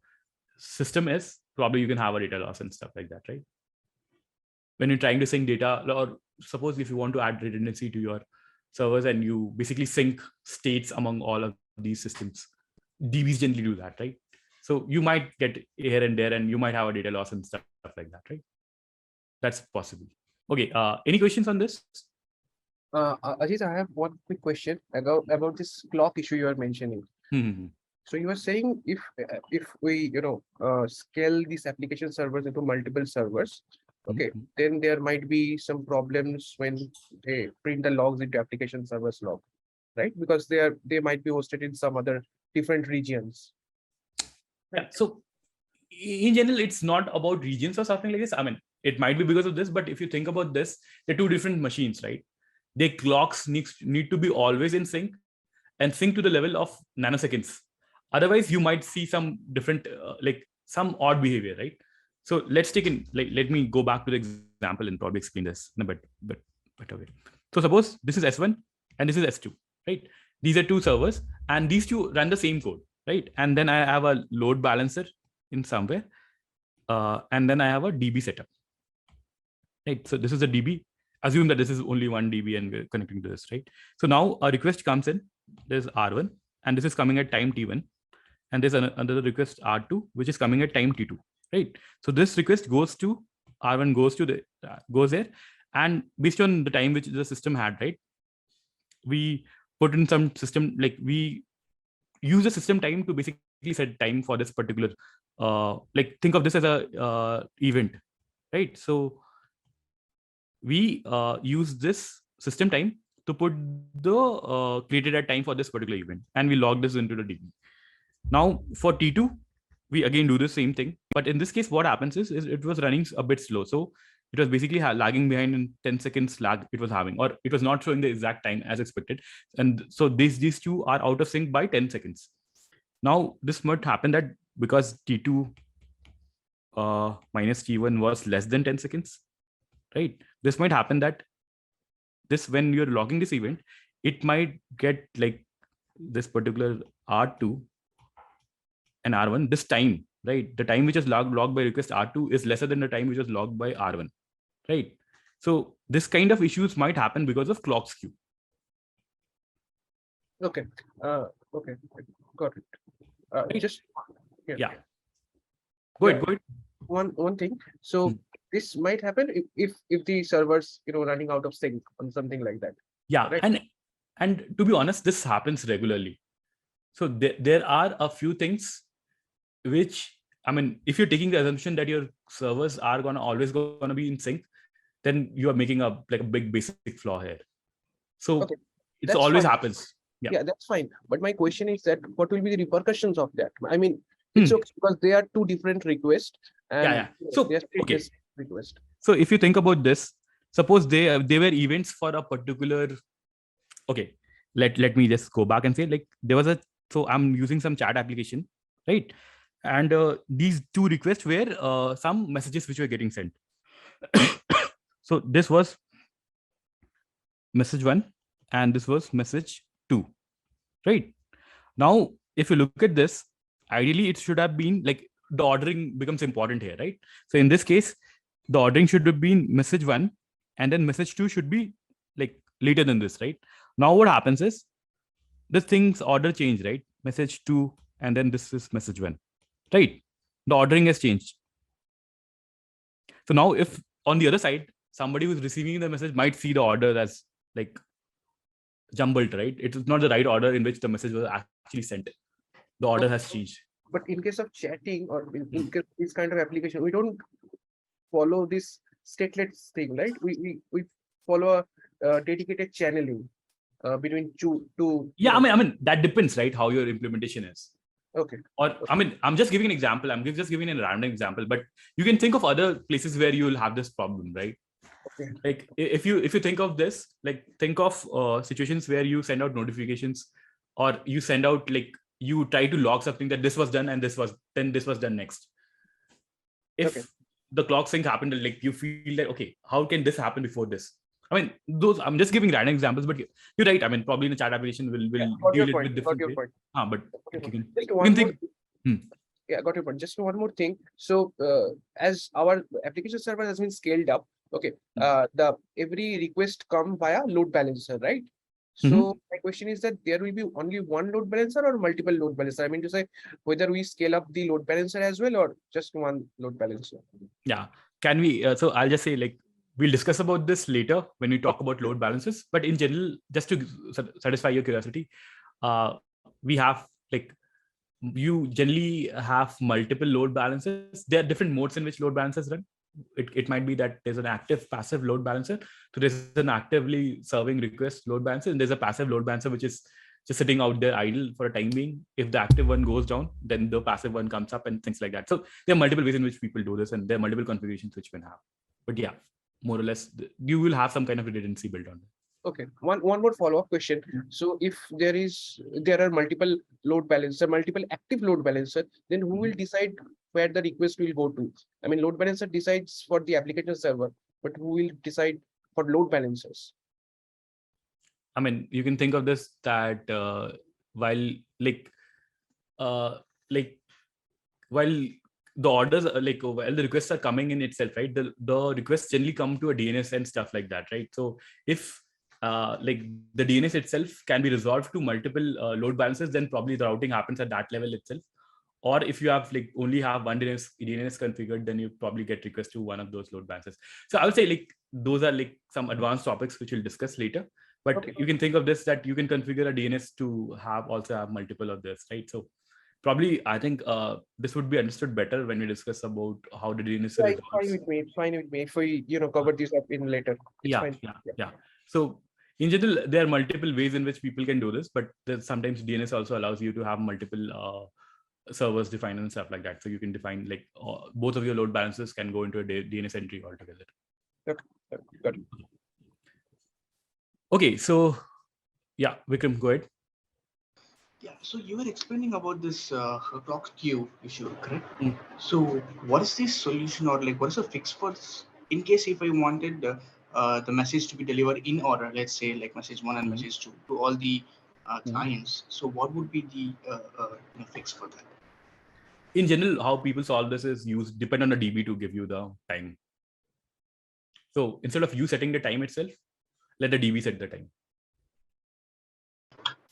system is, probably you can have a data loss and stuff like that, right? When you're trying to sync data, or suppose if you want to add redundancy to your servers and you basically sync states among all of these systems, DBs generally do that, right? So you might get here and there, and you might have a data loss and stuff like that, right? That's possible. Okay. Any questions on this? Ajit, I have one quick question about this clock issue you are mentioning. So you are saying if we scale these application servers into multiple servers, okay, then there might be some problems when they print the logs into application servers log, right? Because they might be hosted in some other different regions. Yeah. So in general, it's not about regions or something like this. I mean, it might be because of this, but if you think about this, they're two different machines, right? Their clocks need to be always in sync and sync to the level of nanoseconds. Otherwise, you might see some different, like some odd behavior, right? So let's take in, like, let me go back to the example and probably explain this in a better way. So suppose this is S1 and this is S2, right? These are two servers and these two run the same code, right? And then I have a load balancer in somewhere. And then I have a DB setup, right? So this is a DB. Assume that this is only one DB and we're connecting to this, right? So now a request comes in, there's R1, and this is coming at time T1. And there's another request R2, which is coming at time T2, right? So this request goes to R1, goes there. And based on the time which the system had, right? We put in some system, like we use the system time to basically set time for this particular, like think of this as a event, right? So we use this system time to put the created at time for this particular event, and we log this into the DB. Now for T2, we again do the same thing, but in this case, what happens is it was running a bit slow. So it was basically lagging behind in 10 seconds lag it was having, or it was not showing the exact time as expected. And so these two are out of sync by 10 seconds. Now this might happen that because T2 minus T1 was less than 10 seconds, right? This might happen that when you're logging this event, it might get like this particular R2 and R1, this time, right? The time which is logged by request R2 is lesser than the time which was logged by R1, right? So this kind of issues might happen because of clock skew. Okay. Okay. Got it. Just yeah. Go ahead. One thing. So this might happen if the servers running out of sync on something like that. Yeah, right? And to be honest, this happens regularly. So there are a few things which, I mean, if you're taking the assumption that your servers are always gonna be in sync, then you are making a big basic flaw here. So okay, it always happens. Yeah, that's fine. But my question is that what will be the repercussions of that? I mean, it's okay because they are two different requests. And so okay. Request. So if you think about this, suppose they were events for a particular. Okay, let me just go back and say, like, there was so I'm using some chat application, right? And these two requests were some messages which were getting sent. So this was message 1 and this was message 2, right? Now, if you look at this, ideally it should have been like the ordering becomes important here, right? So in this case, the ordering should have been message 1 and then message 2 should be like later than this, right? Now what happens is this thing's order change, right? Message 2 and then this is message 1, right? The ordering has changed. So now if on the other side, somebody who's receiving the message might see the order as like jumbled, right? It is not the right order in which the message was actually sent. The order has changed. But in case of chatting or in this kind of application, we don't follow this statelets thing, right? We follow a dedicated channeling between two. Yeah, I mean that depends, right? How your implementation is. Okay. Or I mean, I'm just giving an example. I'm just giving a random example, but you can think of other places where you will have this problem, right? Okay. Like if you think of this, like think of situations where you send out notifications, or you send out like you try to log something that this was done and this was done next. If the clock sync happened, like you feel like, okay, how can this happen before this? I mean, I'm just giving random examples, but you're right. I mean, probably in a chat application will deal it with different way. But yeah, got your point. Just one more thing. So as our application server has been scaled up, okay, the every request come via load balancer, right? So my question is that there will be only one load balancer or multiple load balancer? I mean to say whether we scale up the load balancer as well or just one load balancer. Yeah. Can we, so I'll just say like, we'll discuss about this later when we talk about load balances, but in general, just to satisfy your curiosity, we have like, you generally have multiple load balancers. There are different modes in which load balancers run. It might be that there's an active passive load balancer. So there's an actively serving request load balancer, and there's a passive load balancer, which is just sitting out there idle for a time being. If the active one goes down, then the passive one comes up and things like that. So there are multiple ways in which people do this, and there are multiple configurations which you can have. But yeah, more or less, you will have some kind of redundancy built on it. Okay, one more follow-up question. So if there are multiple load balancer, multiple active load balancer, then who will decide where the request will go to? I mean, load balancer decides for the application server, but who will decide for load balancers? I mean, you can think of this that while the orders while the requests are coming in itself, right? The requests generally come to a DNS and stuff like that, right? So if the DNS itself can be resolved to multiple load balancers, then probably the routing happens at that level itself. Or if you have only have one DNS configured, then you probably get requests to one of those load balancers. So I would say those are some advanced topics which we'll discuss later. But okay, you can think of this that you can configure a DNS to also have multiple of this, right? So probably I think this would be understood better when we discuss about how the DNS is resolved. Fine with me. If we cover this up in later. Yeah. So in general, there are multiple ways in which people can do this, but sometimes DNS also allows you to have multiple servers defined and stuff like that. So you can define both of your load balancers can go into a DNS entry altogether. Okay, got it. Okay, so yeah, Vikram, go ahead. Yeah, so you were explaining about this clock queue issue, correct? So what is the solution, or what is the fix for this? In case if I wanted the message to be delivered in order, let's say message 1 and message 2 to all the clients. So what would be the fix for that? In general, how people solve this is depend on the DB to give you the time. So instead of you setting the time itself, let the DB set the time.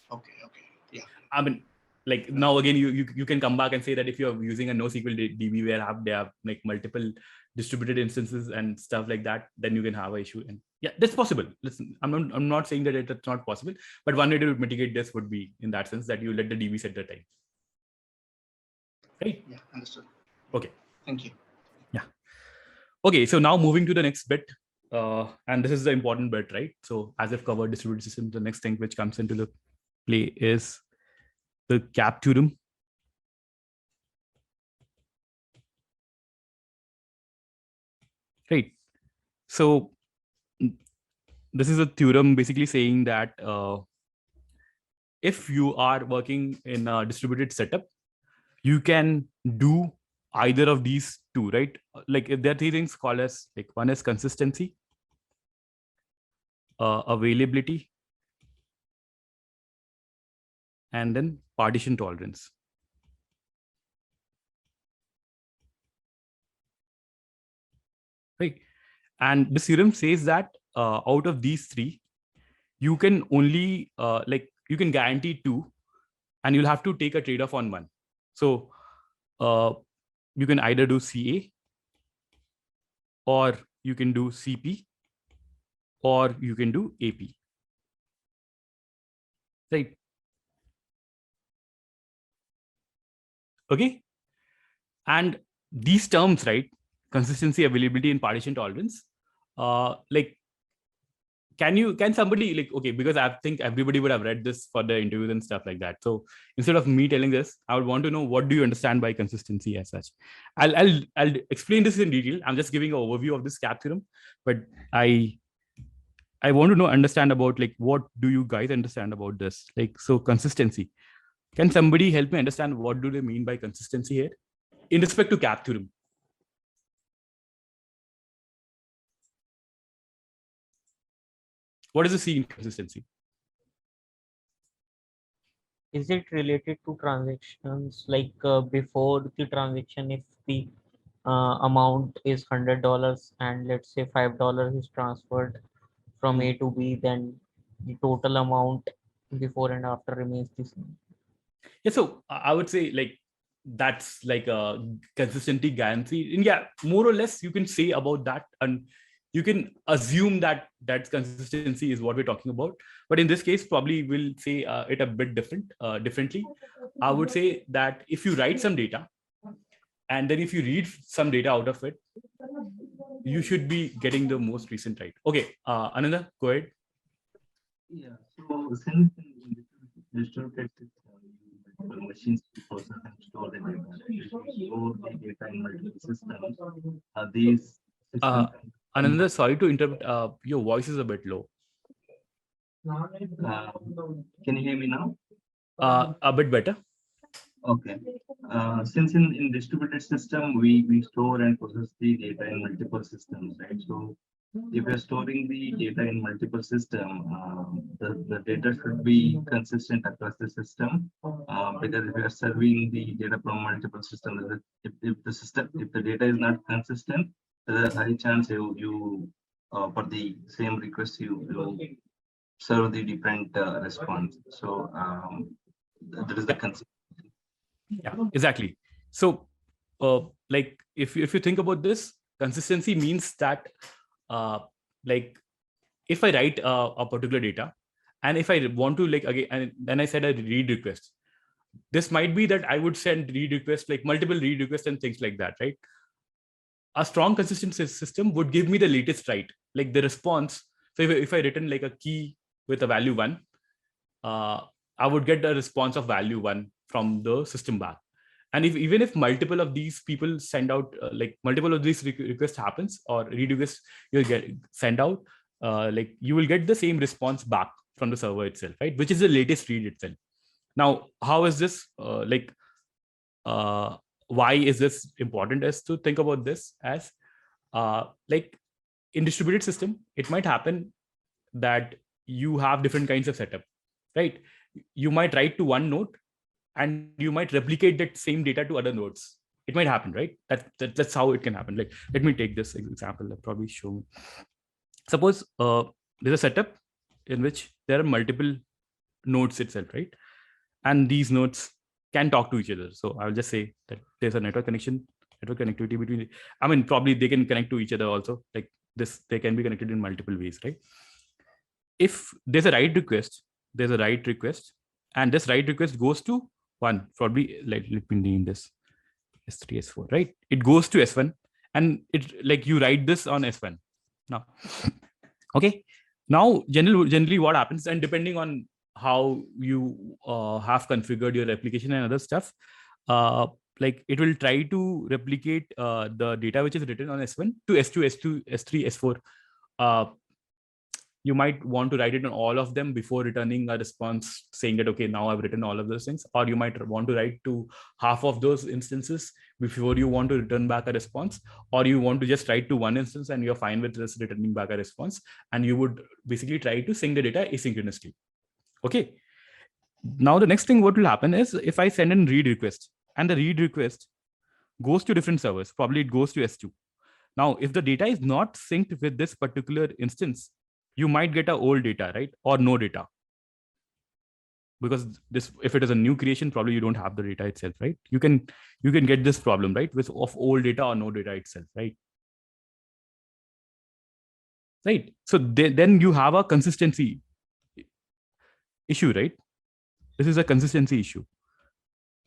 Okay, yeah. I mean, now again, you can come back and say that if you're using a NoSQL DB where they have multiple distributed instances and stuff like that, then you can have an issue. And yeah, that's possible. Listen, I'm not saying that it's not possible, but one way to mitigate this would be in that sense that you let the DB set the time. Right? Yeah, understood. Okay. Thank you. Yeah. Okay, so now moving to the next bit. And this is the important bit, right? So as I've covered distributed systems, the next thing which comes into the play is the CAP theorem. Right. So this is a theorem basically saying that if you are working in a distributed setup, you can do either of these two, right? There are three things called as one is consistency, availability, and then partition tolerance. Right. And this theorem says that out of these three, you can only you can guarantee two, and you'll have to take a trade-off on one. So you can either do CA, or you can do CP, or you can do AP. Right. Okay. And these terms, right? Consistency, availability, and partition tolerance. Can somebody okay, because I think everybody would have read this for the interviews and stuff like that. So instead of me telling this, I would want to know, what do you understand by consistency as such? I'll explain this in detail. I'm just giving an overview of this CAP theorem, but I want to understand about what do you guys understand about this? So consistency. Can somebody help me understand what do they mean by consistency here in respect to CAP theorem? What is the C in consistency? Is it related to transactions before the transaction, if the amount is $100 and let's say $5 is transferred from A to B, then the total amount before and after remains the same. Yeah, so I would say like that's like a consistency guarantee. And yeah, more or less you can say about that, and you can assume that that consistency is what we're talking about. But in this case, probably we'll say it a bit differently. I would say that if you write some data, and then if you read some data out of it, you should be getting the most recent right. Okay, Ananda, go ahead. Yeah, so since in distributed system, multiple machines to process and store the data, right? If you store the data in multiple systems, these systems. Ananda, sorry to interrupt. Your voice is a bit low. Can you hear me now? A bit better. Okay. Since in distributed system, we store and process the data in multiple systems, right? So if you're storing the data in multiple system, the data should be consistent across the system. Because if you are serving the data from multiple systems, if the data is not consistent, there's a high chance you for the same request you serve the different response. So that is the concept. Yeah, exactly. So like if you think about this, consistency means that like if I write a particular data, and if I want to like again, and then I said a read request, this might be that I would send read requests, like multiple read requests and things like that, right? A strong consistent system would give me the latest write, like the response. So if I written like a key with a value 1, I would get a response of value 1 from the system back. And even if multiple of these people send out, like multiple of these requests happens, or read requests you'll get send out, like you will get the same response back from the server itself, right? Which is the latest read itself. Now, how is this why is this important is to think about this as like in distributed system, it might happen that you have different kinds of setup, right? You might write to one node and you might replicate that same data to other nodes. It might happen, right? That's how it can happen. Like, let me take this example. I'll probably show me. Suppose there's a setup in which there are multiple nodes itself, right? And these nodes can talk to each other. So I'll just say that there's a network connectivity between, I mean, probably they can connect to each other also. Like this, they can be connected in multiple ways, right? If there's a write request, and this write request goes to one, probably like, let me name this S3, S4, right? It goes to S1, and it like you write this on S1 now. Okay. Now, generally what happens, and depending on how you have configured your application and other stuff, like it will try to replicate the data which is written on S1 to S2, S2, S3, S4. You might want to write it on all of them before returning a response saying that, okay, now I've written all of those things. Or you might want to write to half of those instances before you want to return back a response. Or you want to just write to one instance and you're fine with just returning back a response. And you would basically try to sync the data asynchronously. Okay. Now, the next thing what will happen is if I send in read request and the read request goes to different servers, probably it goes to S2. Now, if the data is not synced with this particular instance, you might get a old data, right? Or no data. Because this, if it is a new creation, probably you don't have the data itself, right? You can get this problem, right? With of old data or no data itself, right? Right. So then you have a consistency issue, right? This is a consistency issue.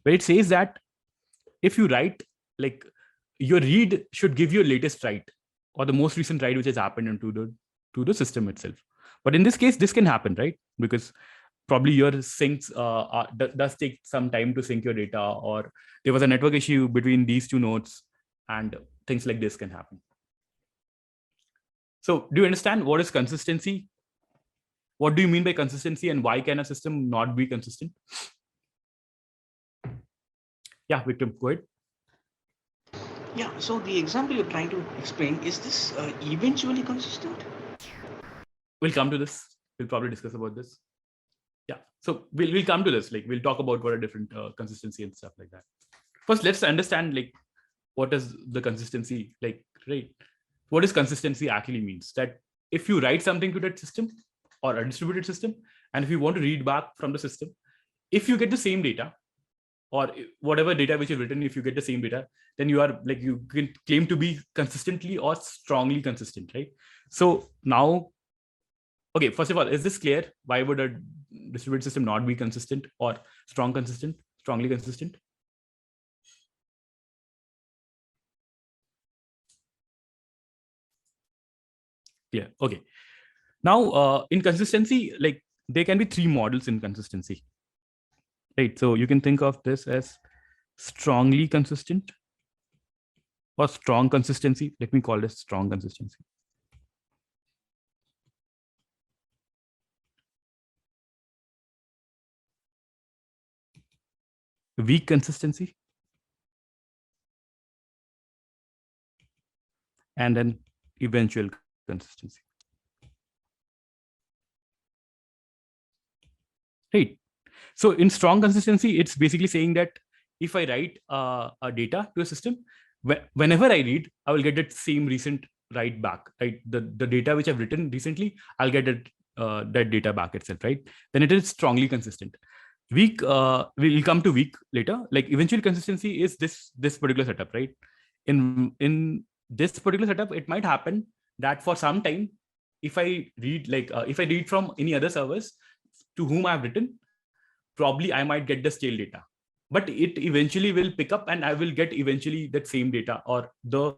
Where it says that if you write, like your read should give you a latest write or the most recent write which has happened into the system itself. But in this case, this can happen, right? Because probably your syncs does take some time to sync your data, or there was a network issue between these two nodes, and things like this can happen. So do you understand what is consistency? What do you mean by consistency, and why can a system not be consistent? Yeah, Vikram, go ahead. Yeah, so the example you're trying to explain, is this eventually consistent? We'll come to this. We'll probably discuss about this. Yeah, so we'll come to this. Like we'll talk about what are different consistency and stuff like that. First, let's understand like what is the consistency like, right? What is consistency actually means? That if you write something to that system, or a distributed system. And if you want to read back from the system, if you get the same data or whatever data which you've written, if you get the same data, then you are like, you can claim to be consistently or strongly consistent, right? So now, okay, first of all, is this clear? Why would a distributed system not be consistent or strongly consistent? Yeah, okay. Now, in consistency, like there can be three models in consistency, right? So you can think of this as strongly consistent or strong consistency. Let me call this strong consistency. Weak consistency. And then eventual consistency. Right. So in strong consistency, it's basically saying that if I write a data to a system, whenever I read, I will get that same recent write back, right? The data which I've written recently, I'll get that data back itself, right? Then it is strongly consistent. Weak, we'll come to weak later. Like eventual consistency is this particular setup, right? In this particular setup, it might happen that for some time, if I read if I read from any other servers to whom I've written, probably I might get the stale data, but it eventually will pick up and I will get eventually that same data or the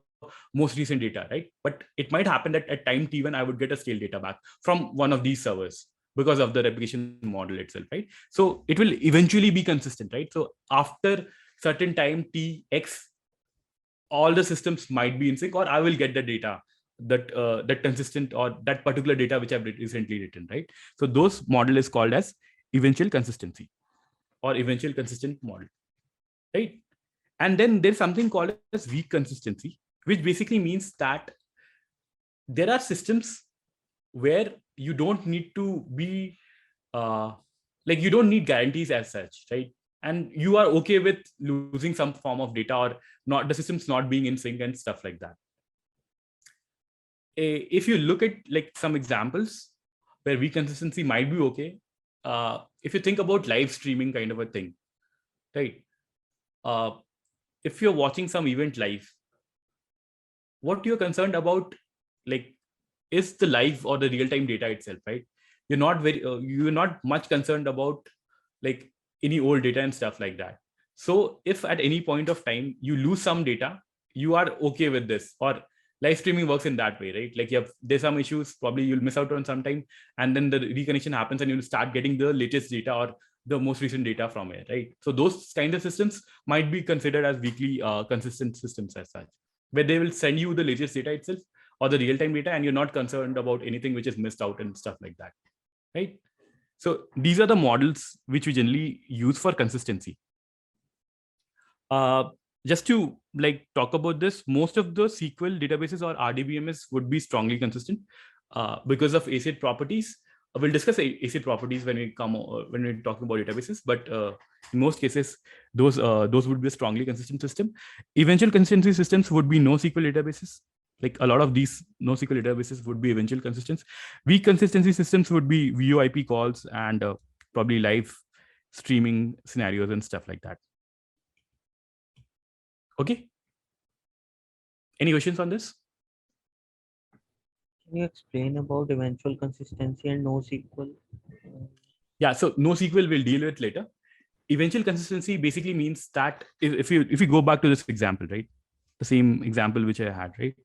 most recent data, right? But it might happen that at time t1, I would get a stale data back from one of these servers because of the replication model itself, right? So it will eventually be consistent, right? So after certain time tx, all the systems might be in sync, or I will get the data that consistent or that particular data which I've recently written, right? So those model is called as eventual consistency or eventual consistent model, right? And then there's something called as weak consistency, which basically means that there are systems where you don't need to be you don't need guarantees as such, right? And you are okay with losing some form of data or not, the system's not being in sync and stuff like that. If you look at like some examples where weak consistency might be okay, if you think about live streaming kind of a thing, right? If you're watching some event live, what you're concerned about, like, is the live or the real-time data itself, right? You're not much concerned about like any old data and stuff like that. So if at any point of time you lose some data, you are okay with this. Or live streaming works in that way, right? Like there's some issues, probably you'll miss out on some time, and then the reconnection happens and you'll start getting the latest data or the most recent data from it, right? So those kinds of systems might be considered as weakly consistent systems as such, where they will send you the latest data itself or the real-time data, and you're not concerned about anything which is missed out and stuff like that, right? So these are the models which we generally use for consistency. Just to like talk about this, most of the SQL databases or RDBMS would be strongly consistent because of ACID properties. We'll discuss ACID properties when we when we're talking about databases, but in most cases, those would be a strongly consistent system. Eventual consistency systems would be NoSQL databases. Like a lot of these NoSQL databases would be eventual consistency. Weak consistency systems would be VoIP calls and probably live streaming scenarios and stuff like that. Okay. Any questions on this? Can you explain about eventual consistency and NoSQL? Yeah, so NoSQL we'll deal with later. Eventual consistency basically means that if you go back to this example, right? The same example which I had, right?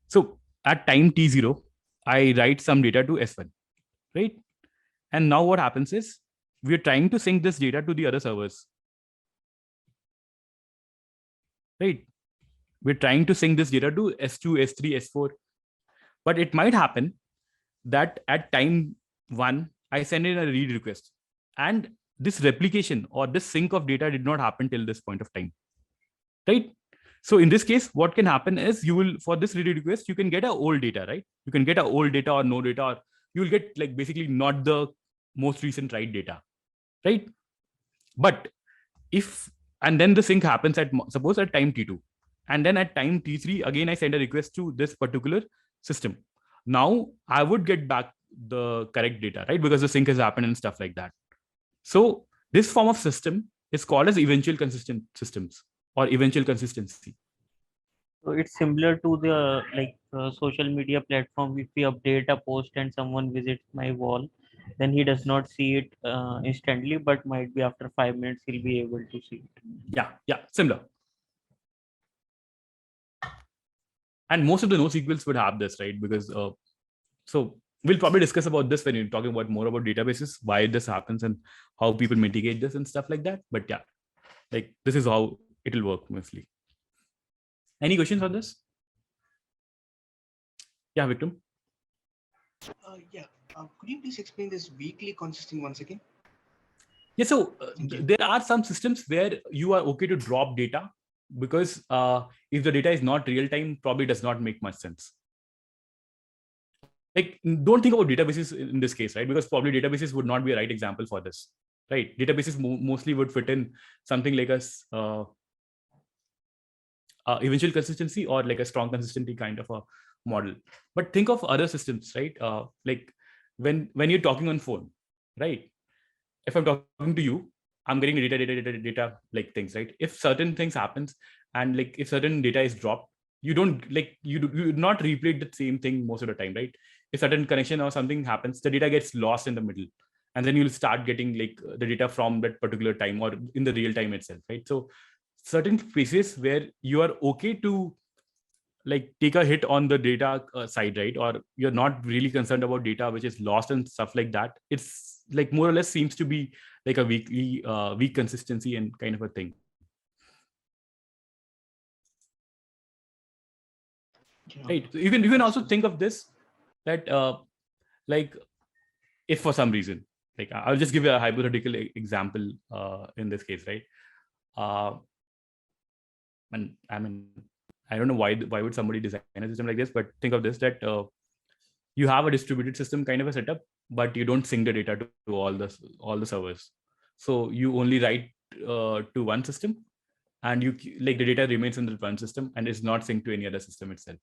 So at time t0, I write some data to S1, right? And now what happens is we're trying to sync this data to the other servers, right? We're trying to sync this data to S2, S3, S4. But it might happen that at time 1, I send in a read request. And this replication or this sync of data did not happen till this point of time, right? So in this case, what can happen is you will, for this read request, you can get a old data, right? You can get a old data or no data, or you will get like basically not the most recent write data, right? But and then the sync happens at, suppose at time t2. And then at time t3, again, I send a request to this particular system. Now I would get back the correct data, right? Because the sync has happened and stuff like that. So this form of system is called as eventual consistent systems or eventual consistency. So it's similar to the social media platform. If we update a post and someone visits my wall, then he does not see it instantly, but might be after 5 minutes he'll be able to see it. Yeah, similar. And most of the NoSQLs would have this, right? Because so we'll probably discuss about this when you're talking about more about databases, why this happens and how people mitigate this and stuff like that. But yeah, like this is how it will work mostly. Any questions on this? Yeah, Vikram. Could you please explain this weakly consisting once again? Yeah, so there are some systems where you are okay to drop data because if the data is not real time, probably does not make much sense. Like, don't think about databases in this case, right? Because probably databases would not be a right example for this, right? Databases mostly would fit in something like a eventual consistency or like a strong consistency kind of a model. But think of other systems, right? Like when you're talking on phone, right? If I'm talking to you, I'm getting data like things, right? If certain things happens and like if certain data is dropped, you don't like you do not replay the same thing most of the time, right? If certain connection or something happens, the data gets lost in the middle, and then you'll start getting like the data from that particular time or in the real time itself, right? So certain places where you are okay to like take a hit on the data side, right? Or you're not really concerned about data which is lost and stuff like that. It's like more or less seems to be like a weak consistency and kind of a thing. Right. So you can also think of this that like if for some reason, like I'll just give you a hypothetical example in this case, right? And I mean, I don't know why would somebody design a system like this, but think of this, that you have a distributed system kind of a setup, but you don't sync the data to all the servers. So you only write to one system, and you like the data remains in the one system and is not synced to any other system itself.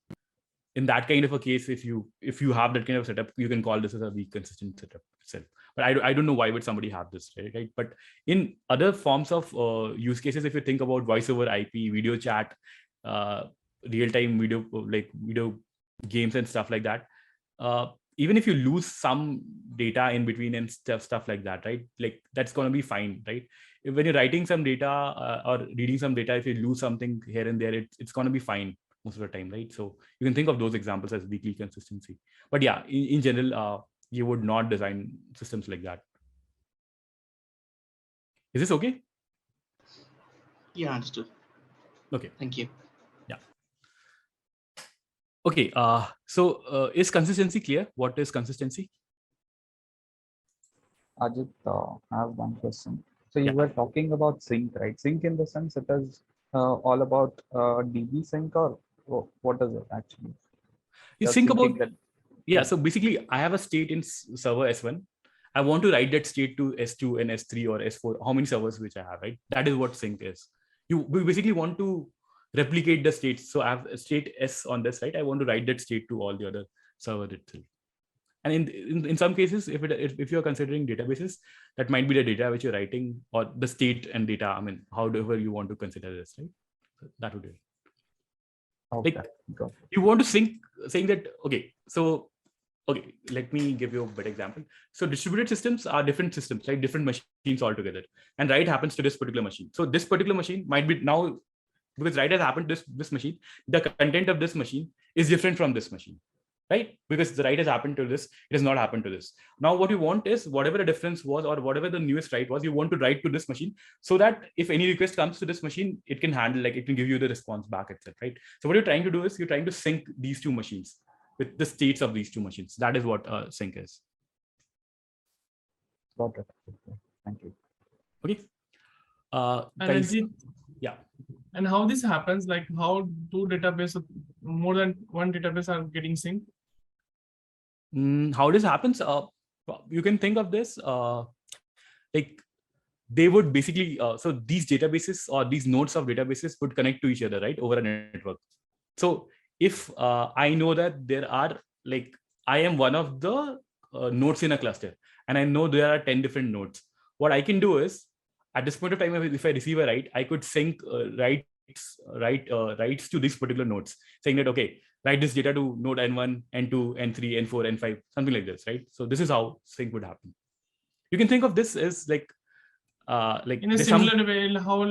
In that kind of a case, if you have that kind of setup, you can call this as a weak consistent setup itself. But I don't know why would somebody have this, right? But in other forms of use cases, if you think about voice over IP, video chat, real-time video, like video games and stuff like that, even if you lose some data in between and stuff like that, right? Like that's going to be fine, right? When you're writing some data or reading some data, if you lose something here and there, it's going to be fine most of the time, right? So you can think of those examples as weakly consistency. But yeah, in general, you would not design systems like that. Is this okay? Yeah, understood. Okay. Thank you. Yeah. Okay. So is consistency clear? What is consistency? Ajit, I have one question. So you were talking about sync, right? Sync in the sense it is all about DB sync, or what is it actually? You think about that. Yeah. So basically, I have a state in server S1. I want to write that state to S2 and S3 or S4. How many servers which I have, right? That is what sync is. You basically want to replicate the states. So I have a state S on this, right? I want to write that state to all the other servers itself. And in some cases, if you're considering databases, that might be the data which you're writing or the state and data. I mean, however you want to consider this, right? So that would be it. Okay. Like, you want to sync, saying that, okay, so, okay, let me give you a better example. So distributed systems are different systems, like different machines altogether. And write happens to this particular machine. So this particular machine might be now, because write has happened to this machine, the content of this machine is different from this machine. Right? Because the write has happened to this, it has not happened to this. Now, what you want is whatever the difference was or whatever the newest write was, you want to write to this machine so that if any request comes to this machine, it can handle, like it can give you the response back itself, right? So what you're trying to do is you're trying to sync these two machines with the states of these two machines. That is what sync is. Got it. Thank you. Okay. Guys, yeah. And how this happens, like how two databases, more than one database are getting synced? How this happens, you can think of this like they would basically, so these databases or these nodes of databases would connect to each other, right, over a network. So if I know that there are, like, I am one of the nodes in a cluster, and I know there are 10 different nodes. What I can do is, at this point of time, if I receive a write, I could sync writes to these particular nodes, saying that, okay, write this data to node N1, N2, N3, N4, N5, something like this, right? So this is how sync would happen. You can think of this as like in a similar way, how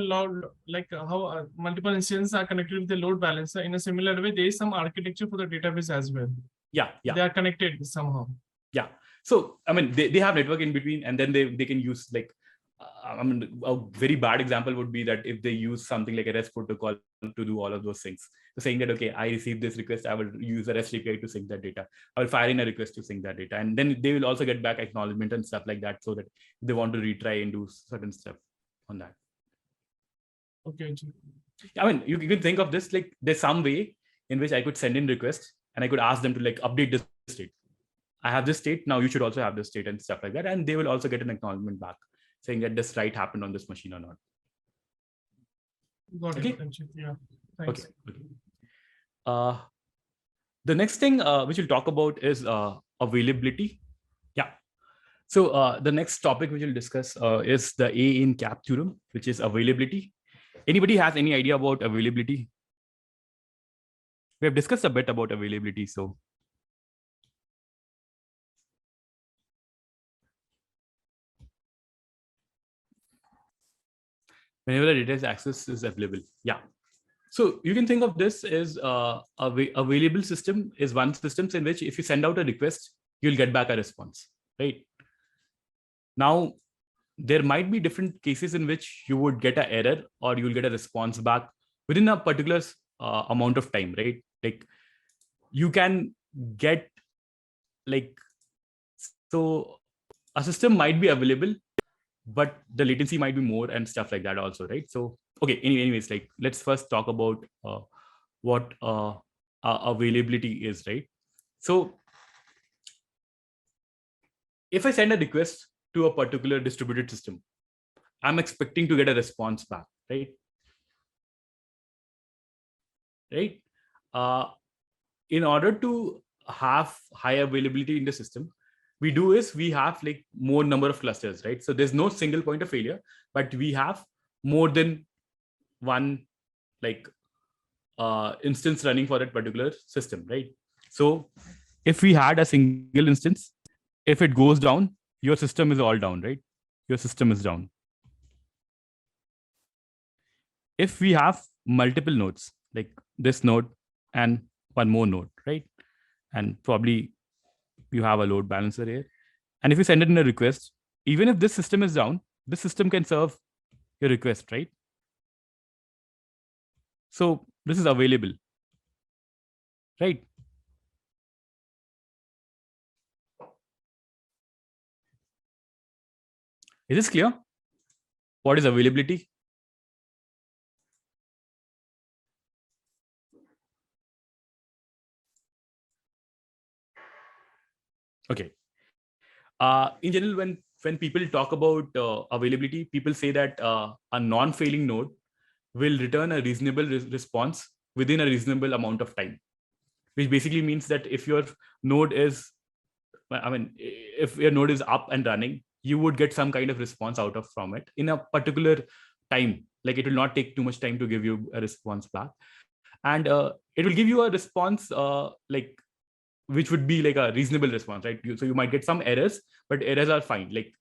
multiple instances are connected with the load balancer. In a similar way, there is some architecture for the database as well. Yeah. They are connected somehow. Yeah. So I mean, they have network in between, and then they can use like I mean, a very bad example would be that if they use something like a REST protocol to do all of those things. So saying that, okay, I received this request, I will use a REST API to sync that data. I will fire in a request to sync that data. And then they will also get back acknowledgement and stuff like that, so that they want to retry and do certain stuff on that. Okay. I mean, you can think of this like there's some way in which I could send in requests and I could ask them to like update this state. I have this state, now you should also have this state and stuff like that. And they will also get an acknowledgement back saying that this write happened on this machine or not. Got okay. It. Yeah. Thanks. Okay. The next thing which we'll talk about is availability. Yeah. So the next topic which we'll discuss is the A in CAP theorem, which is availability. Anybody has any idea about availability? We have discussed a bit about availability, so. Whenever the data access is available. Yeah. So you can think of this as available system is one system in which if you send out a request, you'll get back a response, right? Now, there might be different cases in which you would get an error or you'll get a response back within a particular amount of time, right? Like you can get like, so a system might be available, but the latency might be more and stuff like that also, right? So, okay, anyways, like let's first talk about what availability is, right? So if I send a request to a particular distributed system, I'm expecting to get a response back, right? Right? In order to have high availability in the system, we do is we have like more number of clusters, right? So there's no single point of failure, but we have more than one like instance running for that particular system, right? So if we had a single instance, if it goes down, your system is all down, right? Your system is down. If we have multiple nodes, like this node and one more node, right? And probably you have a load balancer here. And if you send it in a request, even if this system is down, this system can serve your request, right? So this is available, right? Is this clear? What is availability? Okay. In general, when people talk about availability, people say that a non-failing node will return a reasonable response within a reasonable amount of time, which basically means that if your node is, I mean, if your node is up and running, you would get some kind of response out of from it in a particular time. Like it will not take too much time to give you a response back. And it will give you a response like which would be like a reasonable response, right? So you might get some errors, but errors are fine. Like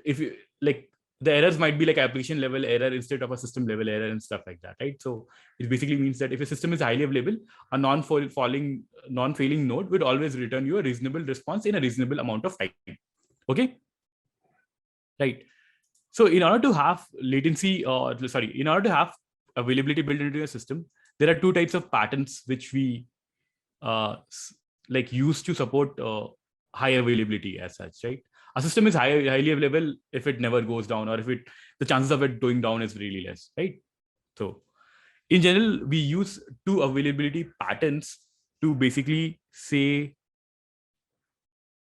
if you like the errors might be like application level error instead of a system level error and stuff like that, right? So it basically means that if a system is highly available, a non-failing node would always return you a reasonable response in a reasonable amount of time. Okay, right? So in order to have latency, or in order to have availability built into your system, there are two types of patterns which we like use to support high availability as such, right? A system is highly available if it never goes down, or if the chances of it going down is really less, right? So in general, we use two availability patterns to basically say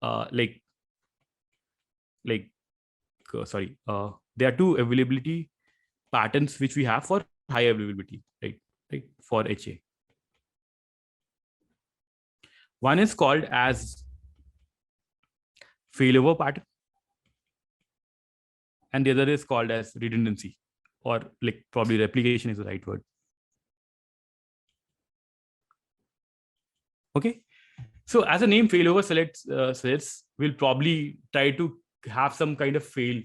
there are two availability patterns which we have for high availability, right? For HA. One is called as failover pattern. And the other is called as redundancy, or like probably replication is the right word. Okay. So as a name failover suggests, we'll probably try to have some kind of fail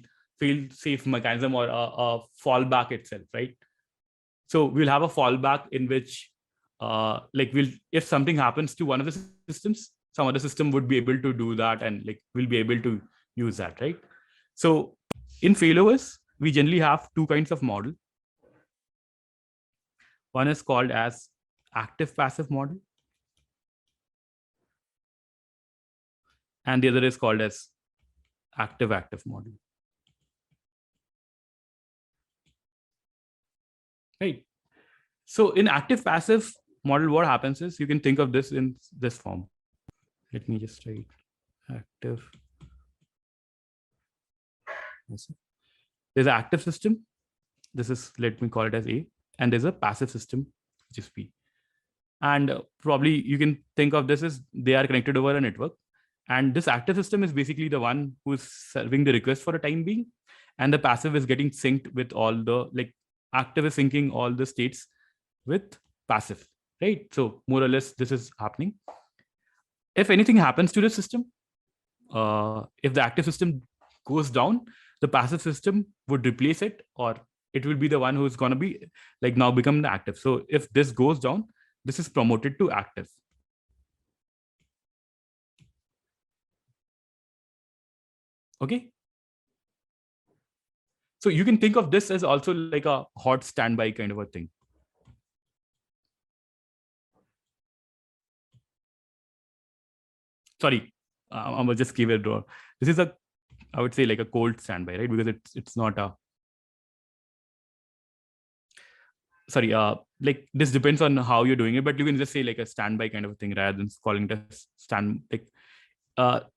safe mechanism or a fallback itself, right? So we'll have a fallback in which like if something happens to one of the systems, some other system would be able to do that, and like we'll be able to use that, right? So in failovers, we generally have two kinds of model. One is called as active passive model, and the other is called as active model. Right. So in active passive model, what happens is you can think of this in this form. Let me just write active. There's an active system. This is, let me call it as A, and there's a passive system, which is P. And probably you can think of this as they are connected over a network. And this active system is basically the one who's serving the request for a time being. And the passive is getting synced with all the, like active is syncing all the states with passive, right? So more or less this is happening. If anything happens to the system, if the active system goes down, the passive system would replace it, or it will be the one who's going to be like now become the active. So if this goes down, this is promoted to active. Okay. So you can think of this as also like a hot standby kind of a thing. Sorry, I'm gonna just give it a draw. This is I would say like a cold standby, right? Because it's not a. Sorry, like this depends on how you're doing it, but you can just say like a standby kind of a thing rather than calling it a stand. Like,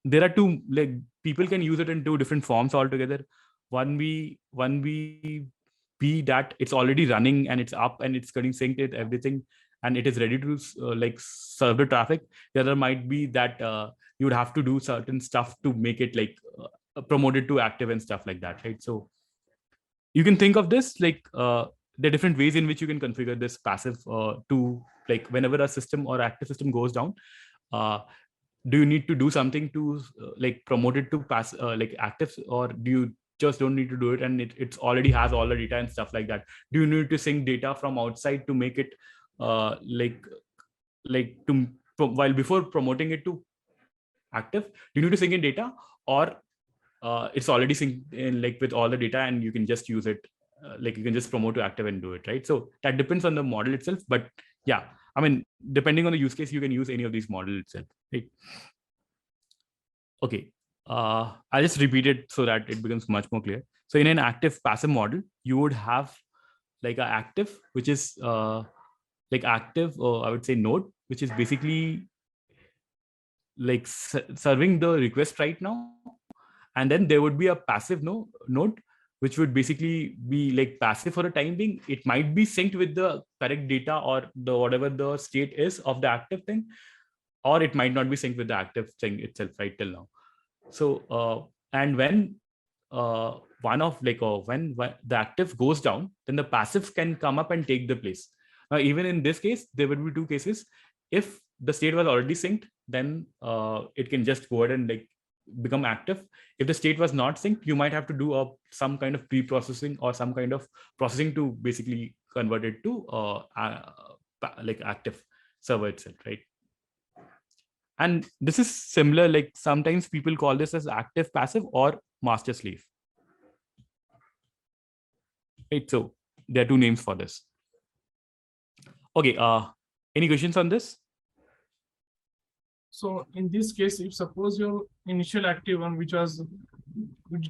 there are two, like people can use it in two different forms altogether. One be that it's already running and it's up and it's getting synced with everything and it is ready to like serve the traffic. The other might be that you would have to do certain stuff to make it like promoted to active and stuff like that, right? So you can think of this like there are different ways in which you can configure this passive to like whenever a system or active system goes down. Do you need to do something to like promote it to like active, or do you just don't need to do it and it's already has all the data and stuff like that? Do you need to sync data from outside to make it while before promoting it to active? Do you need to sync in data, or it's already synced in like with all the data and you can just use it, like you can just promote to active and do it, right? So that depends on the model itself, but yeah, I mean, depending on the use case, you can use any of these models itself, right? Okay, I'll just repeat it so that it becomes much more clear. So in an active passive model, you would have like an active, which is like active, or I would say node, which is basically like serving the request right now. And then there would be a passive node, which would basically be like passive for a time being. It might be synced with the correct data or the whatever the state is of the active thing, or it might not be synced with the active thing itself right till now. So and when when the active goes down, then the passive can come up and take the place. Now, even in this case, there would be two cases. If the state was already synced, then it can just go ahead and like become active. If the state was not synced, you might have to do some kind of pre-processing or some kind of processing to basically convert it to like active server itself, right? And this is similar, like sometimes people call this as active passive or master slave, right? So there are two names for this. Okay, any questions on this? So in this case, if suppose your initial active one, which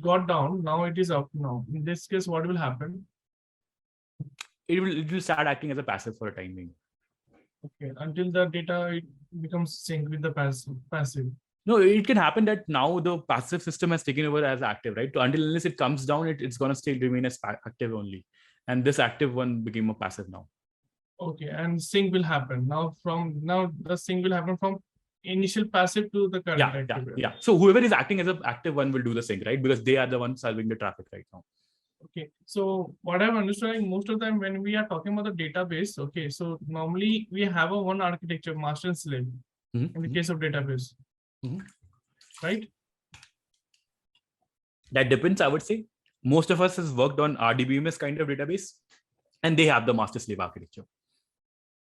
got down, now it is up now. In this case, what will happen? It will start acting as a passive for a time being. Okay, until the data it becomes synced with the passive. No, it can happen that now the passive system has taken over as active, right? Until unless it comes down, it's going to still remain as active only. And this active one became a passive now. Okay, and sync will happen now. The sync will happen from initial passive to the current active. Yeah. So whoever is acting as an active one will do the sync, right? Because they are the ones serving the traffic right now. Okay, so what I'm understanding, most of the time when we are talking about the database, okay, so normally we have a one architecture, master and slave, in the case of database, right? That depends, I would say. Most of us has worked on RDBMS kind of database, and they have the master slave architecture.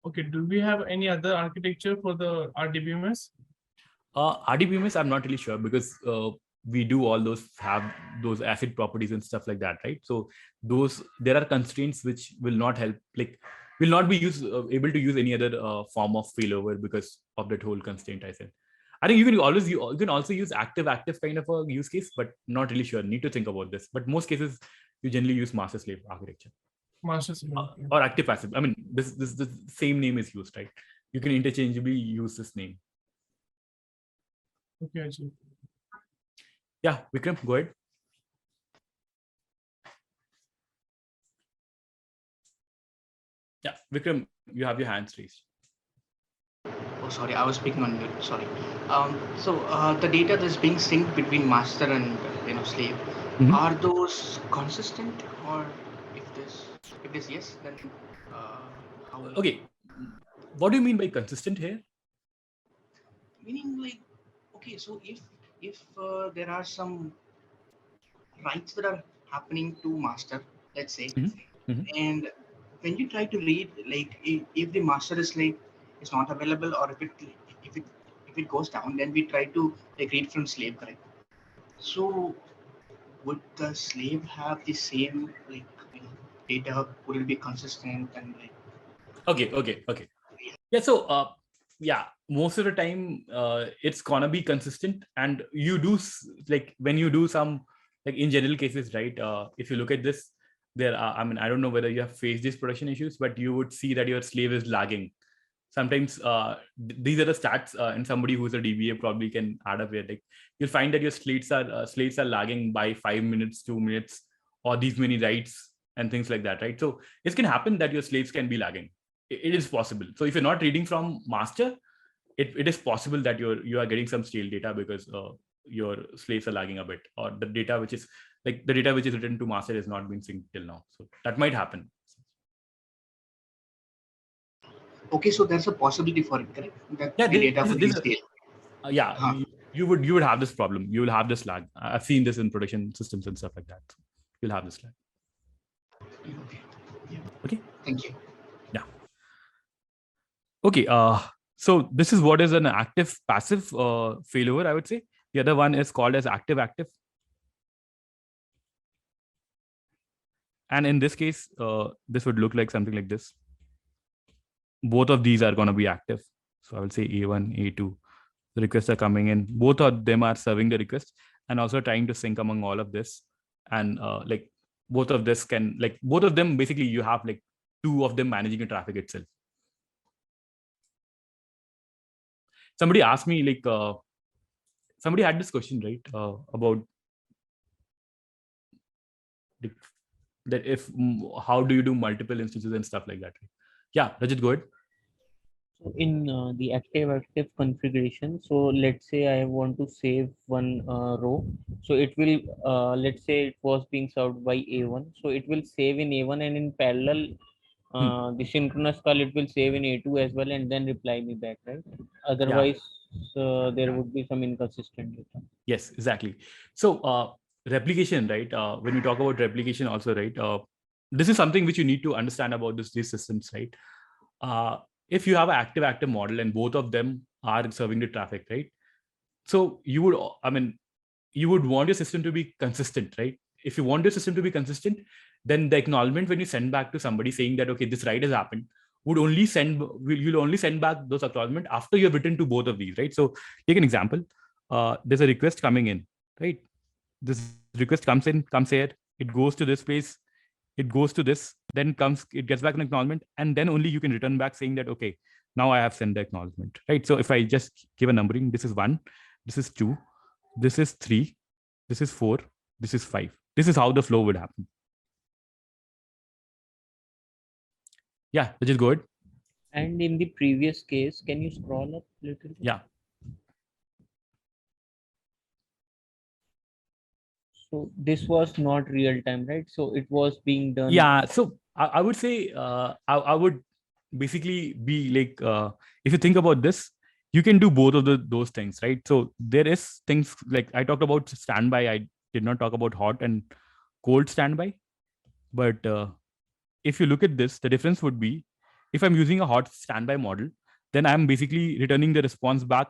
Okay, do we have any other architecture for the RDBMS? RDBMS, I'm not really sure because we do all those have those acid properties and stuff like that, right? So there are constraints which will not help, like will not be able to use any other form of failover because of that whole constraint I said. I think you can also use active kind of a use case, but not really sure. Need to think about this. But most cases you generally use master slave architecture. Master slave or active passive. I mean, this the same name is used, right? You can interchangeably use this name. Okay, actually. Yeah, Vikram, go ahead. Yeah, Vikram, you have your hands raised. Oh, sorry, I was speaking on mute. Sorry. The data that's being synced between master and slave, are those consistent, or if this yes, then how? Okay, what do you mean by consistent here? Meaning like, okay, so if there are some writes that are happening to master, let's say, and when you try to read, like if the master is like is not available, or if it goes down, then we try to like read from slave, correct? So would the slave have the same like data? Would it be consistent and like? Okay. Yeah, so yeah, most of the time it's gonna be consistent, and you do like when you do some like in general cases, right? If you look at this, there are, I mean, I don't know whether you have faced these production issues, but you would see that your slave is lagging. Sometimes these are the stats, and somebody who's a DBA probably can add up here. Like you'll find that your slates are lagging by 5 minutes, 2 minutes, or these many writes and things like that, right? So it can happen that your slaves can be lagging. It is possible. So if you're not reading from master, it is possible that you are getting some stale data because your slaves are lagging a bit, or the data which is written to master has not been synced till now. So that might happen. Okay, so there's a possibility for it, correct? That Yeah, the data would be stale. You would have this problem. You will have this lag. I've seen this in production systems and stuff like that. So you'll have this lag. Okay. Yeah. Okay. Thank you. Yeah. Okay. So this is what is an active passive failover, I would say. The other one is called as active. And in this case, this would look like something like this. Both of these are going to be active. So I will say A1, A2. The requests are coming in. Both of them are serving the request and also trying to sync among all of this. And like both of them, basically you have like two of them managing the traffic itself. Somebody asked me like, somebody had this question, right? About how do you do multiple instances and stuff like that? Right? Yeah, Rajat, go ahead. So in the active configuration, so let's say I want to save one row. So it will, let's say it was being served by A1. So it will save in A1, and in parallel, the synchronous call, it will save in A2 as well, and then reply me back, right? Otherwise, there would be some inconsistent data. Yes, exactly. So replication, right? When we talk about replication also, right? This is something which you need to understand about these systems, right? If you have an active model and both of them are serving the traffic, right? So you would want your system to be consistent, right? If you want your system to be consistent, then the acknowledgement when you send back to somebody saying that, okay, this write has happened, you'll only send back those acknowledgement after you have written to both of these, right? So take an example. There's a request coming in, right? This request comes here, it goes to this place, it goes to this, then it gets back an acknowledgement, and then only you can return back saying that, okay, now I have sent the acknowledgement, right? So if I just give a numbering, this is 1, this is 2, this is 3, this is 4, this is 5. This is how the flow would happen. Yeah, just go ahead. And in the previous case, can you scroll up a little bit? Yeah. So this was not real time, right? So it was being done. Yeah. So I would say I would basically be like, if you think about this, you can do both of those things, right? So there is things like I talked about standby. I did not talk about hot and cold standby. But if you look at this, the difference would be if I'm using a hot standby model, then I'm basically returning the response back.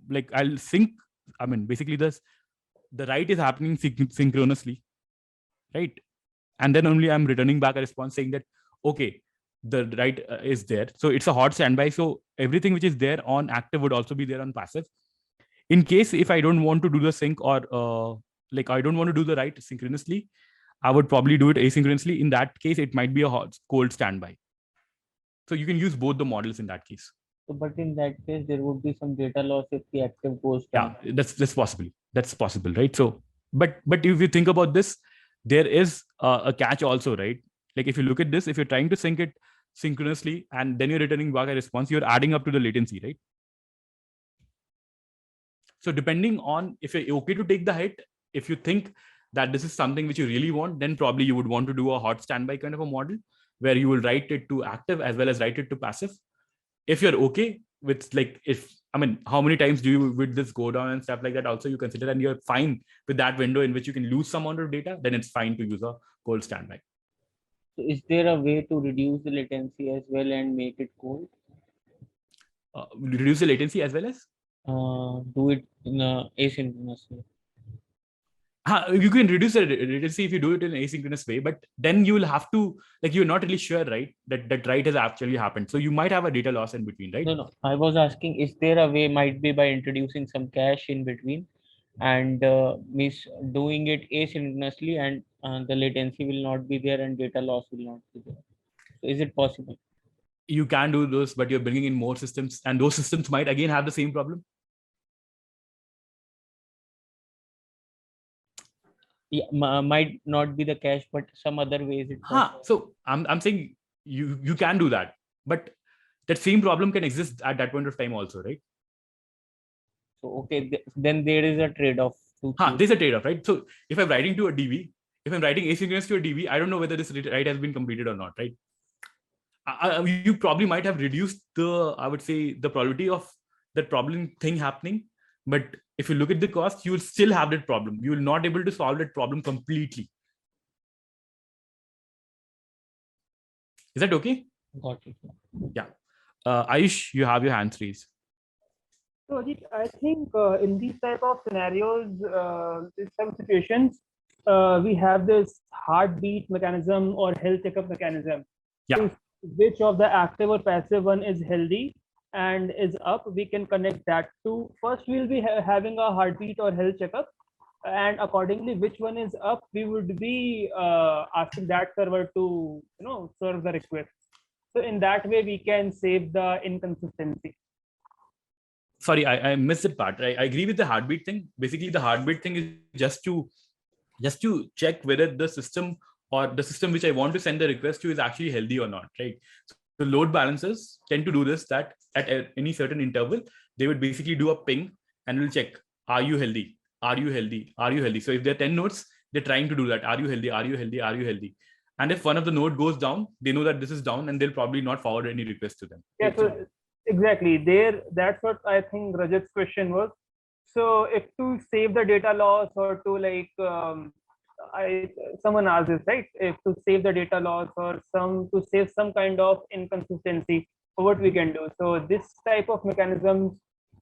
Like I'll sync. I mean, basically the write is happening synchronously, right? And then only I'm returning back a response saying that, okay, the write is there. So it's a hot standby. So everything which is there on active would also be there on passive. In case if I don't want to do the sync or like I don't want to do the write synchronously, I would probably do it asynchronously. In that case, it might be a hot cold standby. So you can use both the models in that case. So, but in that case, there would be some data loss if the active goes down. Yeah, that's possible, right? So, but if you think about this, there is a catch also, right? Like if you look at this, if you're trying to sync it synchronously and then you're returning back a response, you're adding up to the latency, right? So depending on if you're okay to take the hit, if you think that this is something which you really want, then probably you would want to do a hot standby kind of a model where you will write it to active as well as write it to passive. If you're okay with like, how many times do you would this go down and stuff like that also you consider, and you're fine with that window in which you can lose some amount of data, then it's fine to use a cold standby. So is there a way to reduce the latency as well and make it cold? Reduce the latency as well as? Do it in a asynchronous way. You can reduce the latency if you do it in an asynchronous way, but then you will have to, like, you're not really sure, right, that write has actually happened. So you might have a data loss in between, right? No. I was asking, is there a way, might be by introducing some cache in between and doing it asynchronously, and the latency will not be there and data loss will not be there. So is it possible? You can do those, but you're bringing in more systems, and those systems might again have the same problem. Yeah, might not be the cache, but some other ways it. So I'm saying you can do that, but that same problem can exist at that point of time also, right? So okay, then there is a trade-off. There's a trade-off, right? So if I'm writing to a DB, if I'm writing asynchronous to a DB, I don't know whether this write has been completed or not, right? You probably might have reduced I would say, the probability of that problem thing happening. But if you look at the cost, you will still have that problem. You will not able to solve that problem completely. Is that okay? Got it. Yeah. Ayush, you have your hands raised. So I think in these type of scenarios, in some situations, we have this heartbeat mechanism or health checkup mechanism. Yeah. So which of the active or passive one is healthy and is up, we can connect that to. First, we'll be having a heartbeat or health checkup, and accordingly, which one is up, we would be asking that server to serve the request. So in that way, we can save the inconsistency. Sorry, I missed that part. I agree with the heartbeat thing. Basically, the heartbeat thing is just to check whether the system or the system which I want to send the request to is actually healthy or not, right? So the load balancers tend to do this, that at any certain interval, they would basically do a ping and will check, are you healthy? Are you healthy? Are you healthy? So if there are 10 nodes, they're trying to do that. Are you healthy? Are you healthy? Are you healthy? And if one of the node goes down, they know that this is down and they'll probably not forward any request to them. Yeah, so exactly. That's what I think Rajat's question was. So if to save the data loss or to like, someone asked this, right? If to save the data loss or to save some kind of inconsistency, what we can do. So this type of mechanisms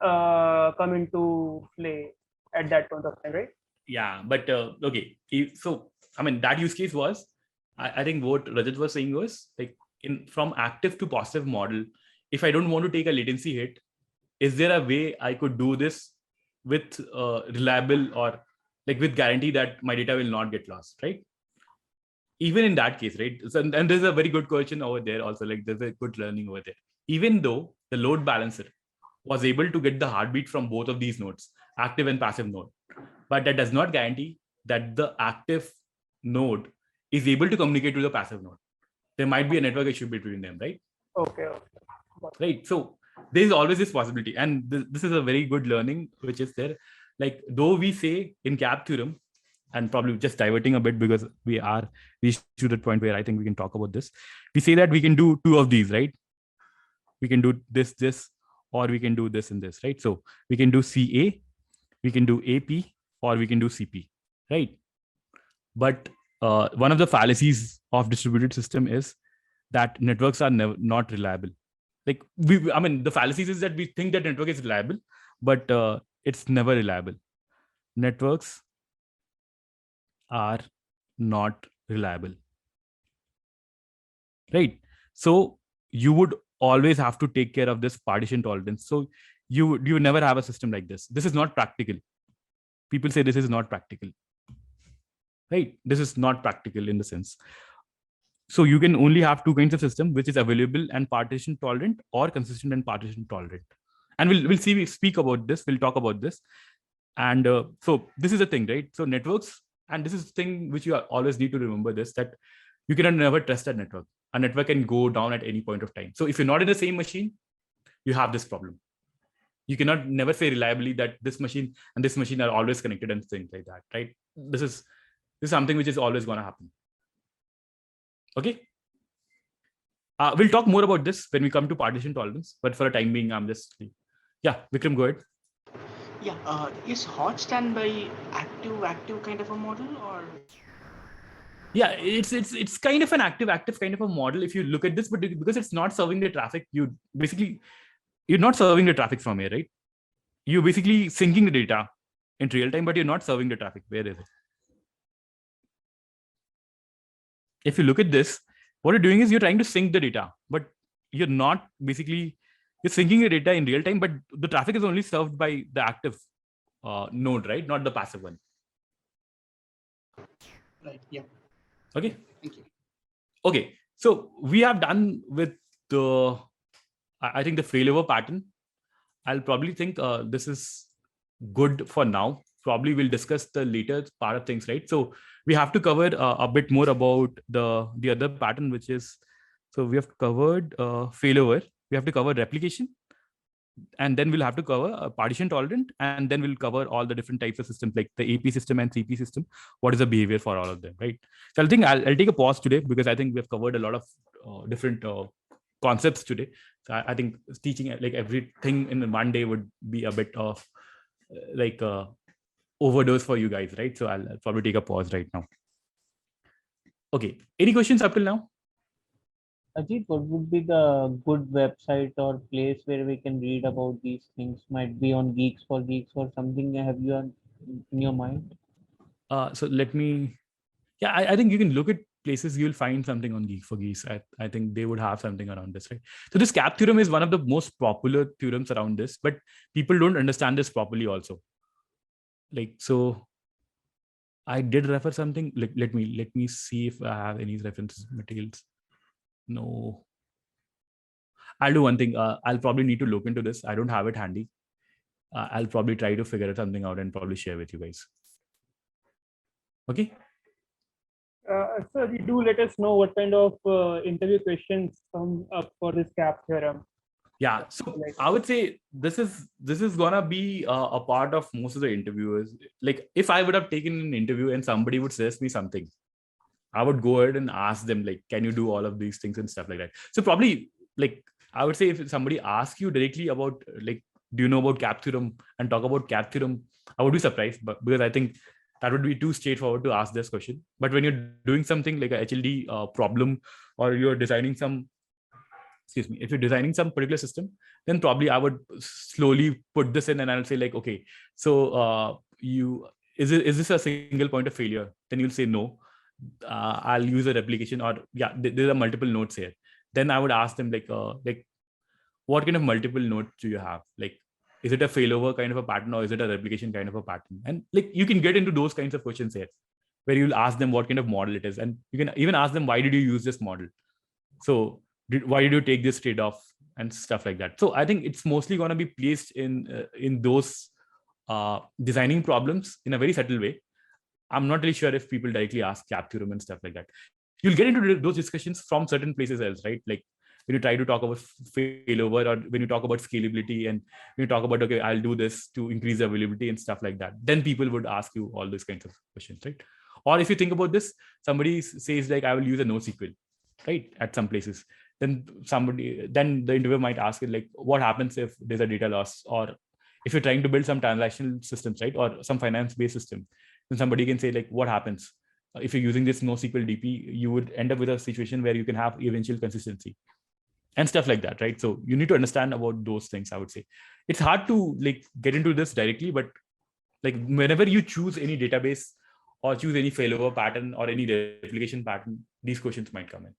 come into play at that point of time, right? Yeah, but okay. So that use case was, I think what Rajat was saying was like from active to passive model. If I don't want to take a latency hit, is there a way I could do this with reliable or like with guarantee that my data will not get lost, right? Even in that case, right? So, and there's a very good question over there also, like there's a good learning over there. Even though the load balancer was able to get the heartbeat from both of these nodes, active and passive node, but that does not guarantee that the active node is able to communicate to the passive node. There might be a network issue between them, right? Okay. Right. So there is always this possibility. And this is a very good learning, which is there. Like, though we say in CAP theorem and probably just diverting a bit because we are reached to the point where I think we can talk about this. We say that we can do two of these, right? We can do this, or we can do this and this, right? So we can do CA, we can do AP, or we can do CP, right? But one of the fallacies of distributed system is that networks are not reliable. Like I mean, the fallacies is that we think that network is reliable, but it's never reliable. Networks are not reliable, right? So you would always have to take care of this partition tolerance. So you never have a system like this. This is not practical. People say this is not practical, right? This is not practical in the sense. So you can only have two kinds of system, which is available and partition tolerant, or consistent and partition tolerant. And we speak about this. We'll talk about this. And so this is the thing, right? So networks, and this is the thing which you always need to remember this, that you cannot never trust a network. A network can go down at any point of time. So if you're not in the same machine, you have this problem. You cannot never say reliably that this machine and this machine are always connected and things like that, right? This is something which is always going to happen. Okay. We'll talk more about this when we come to partition tolerance, but for a time being, I'm just, yeah, Vikram, go ahead. Yeah, is hot standby active kind of a model, or? Yeah, it's kind of an active kind of a model if you look at this, but because it's not serving the traffic, you're not serving the traffic from here, right? You're basically syncing the data in real time, but you're not serving the traffic. Where is it? If you look at this, what you're doing is you're trying to sync the data, but you're not basically, you're syncing your data in real time, but the traffic is only served by the active node, right? Not the passive one. Right, yeah. Okay. Thank you. Okay, so we have done with the, I think, the failover pattern. I'll probably think this is good for now. Probably we'll discuss the later part of things, right? So we have to cover a bit more about the other pattern, which is, so we have covered failover, we have to cover replication, and then we'll have to cover partition tolerant, and then we'll cover all the different types of systems like the AP system and CP system. What is the behavior for all of them, right? So I think I'll take a pause today because I think we've covered a lot of different concepts today. So I think teaching like everything in one day would be a bit of like overdose for you guys, right? So I'll probably take a pause right now. Okay, any questions up till now? Ajit, what would be the good website or place where we can read about these things? Might be on Geeks for Geeks or something. Have you in your mind? So let me, yeah, I think you can look at places, you'll find something on Geek for Geeks. I think they would have something around this, right? So this CAP theorem is one of the most popular theorems around this, but people don't understand this properly also. Like, so I did refer something. Let me see if I have any references materials. No. I'll do one thing. I'll probably need to look into this. I don't have it handy. I'll probably try to figure something out and probably share with you guys. Okay. Sir, do let us know what kind of interview questions come up for this CAP theorem. Yeah, so I would say this is gonna be a part of most of the interviewers. Like if I would have taken an interview and somebody would suggest me something, I would go ahead and ask them like, can you do all of these things and stuff like that. So probably like I would say if somebody asks you directly about like, do you know about CAP theorem and talk about CAP theorem, I would be surprised, but because I think that would be too straightforward to ask this question. But when you're doing something like a HLD problem, or you're designing some, excuse me, if you're designing some particular system, then probably I would slowly put this in and I'll say like, okay, so is this a single point of failure? Then you'll say no. I'll use a replication, or yeah, there are multiple nodes here. Then I would ask them like what kind of multiple nodes do you have? Like, is it a failover kind of a pattern, or is it a replication kind of a pattern? And like you can get into those kinds of questions here, where you'll ask them what kind of model it is, and you can even ask them, why did you use this model? So why did you take this trade-off and stuff like that? So I think it's mostly going to be placed in those designing problems in a very subtle way. I'm not really sure if people directly ask CAP theorem and stuff like that. You'll get into those discussions from certain places else, right? Like when you try to talk about failover, or when you talk about scalability, and when you talk about, okay, I'll do this to increase the availability and stuff like that, then people would ask you all those kinds of questions, right? Or if you think about this, somebody says like, I will use a NoSQL, right? At some places, then the interviewer might ask it like, what happens if there's a data loss? Or if you're trying to build some transactional systems, right? Or some finance-based system, then somebody can say like, what happens if you're using this NoSQL DP? You would end up with a situation where you can have eventual consistency and stuff like that, right? So you need to understand about those things, I would say. It's hard to like get into this directly, but like whenever you choose any database or choose any failover pattern or any replication pattern, these questions might come in.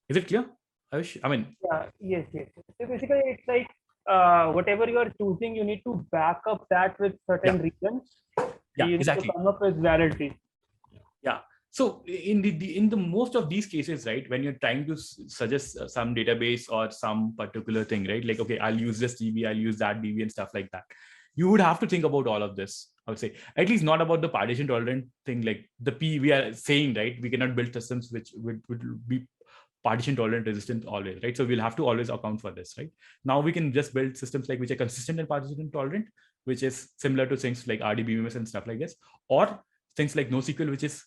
Is it clear, Ayush? I mean, yeah, yes. So basically, it's like whatever you are choosing, you need to back up that with certain reasons. Yeah, you exactly. need to come up with validity. Yeah. So in the most of these cases, right, when you're trying to suggest some database or some particular thing, right, like, okay, I'll use this DB, I'll use that DB and stuff like that, you would have to think about all of this, I would say. At least not about the partition tolerant thing, like the P we are saying, right, we cannot build systems which would be partition tolerant resistant always, right? So we'll have to always account for this, right? Now we can just build systems like which are consistent and partition tolerant, which is similar to things like RDBMS and stuff like this, or things like NoSQL, which is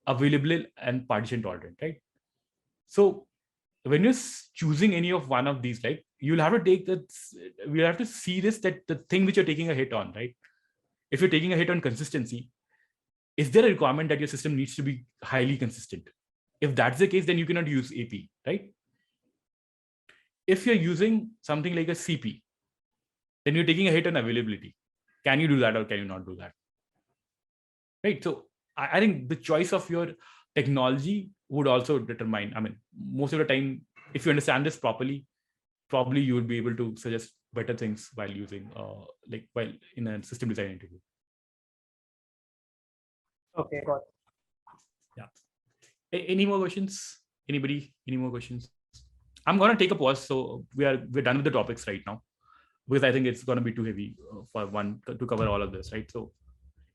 available and partition tolerant, right? So when you're choosing any of one of these, like, you'll have to take that, we'll have to see this, that the thing which you're taking a hit on, right? If you're taking a hit on consistency, is there a requirement that your system needs to be highly consistent? If that's the case, then you cannot use AP, right? If you're using something like a CP, then you're taking a hit on availability. Can you do that or can you not do that? Right. So I think the choice of your technology would also determine, I mean, most of the time, if you understand this properly, probably you would be able to suggest better things while using, while in a system design interview. Okay, got it. Yeah. Any more questions? Anybody? Any more questions? I'm gonna take a pause. So we're done with the topics right now, because I think it's gonna be too heavy for one to cover all of this, right? So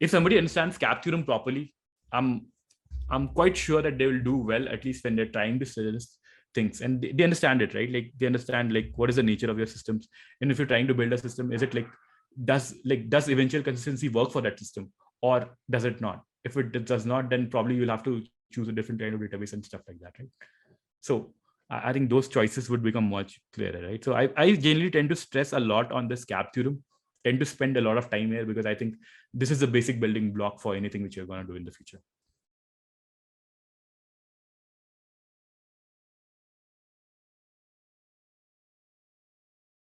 if somebody understands CAP theorem properly, I'm quite sure that they will do well, at least when they're trying to suggest things, and they understand it, right? Like they understand like what is the nature of your systems, and if you're trying to build a system, is it like does eventual consistency work for that system, or does it not? If it does not, then probably you'll have to choose a different kind of database and stuff like that, right? So I think those choices would become much clearer, right? So I generally tend to stress a lot on this CAP theorem, tend to spend a lot of time here, because I think this is the basic building block for anything which you're going to do in the future.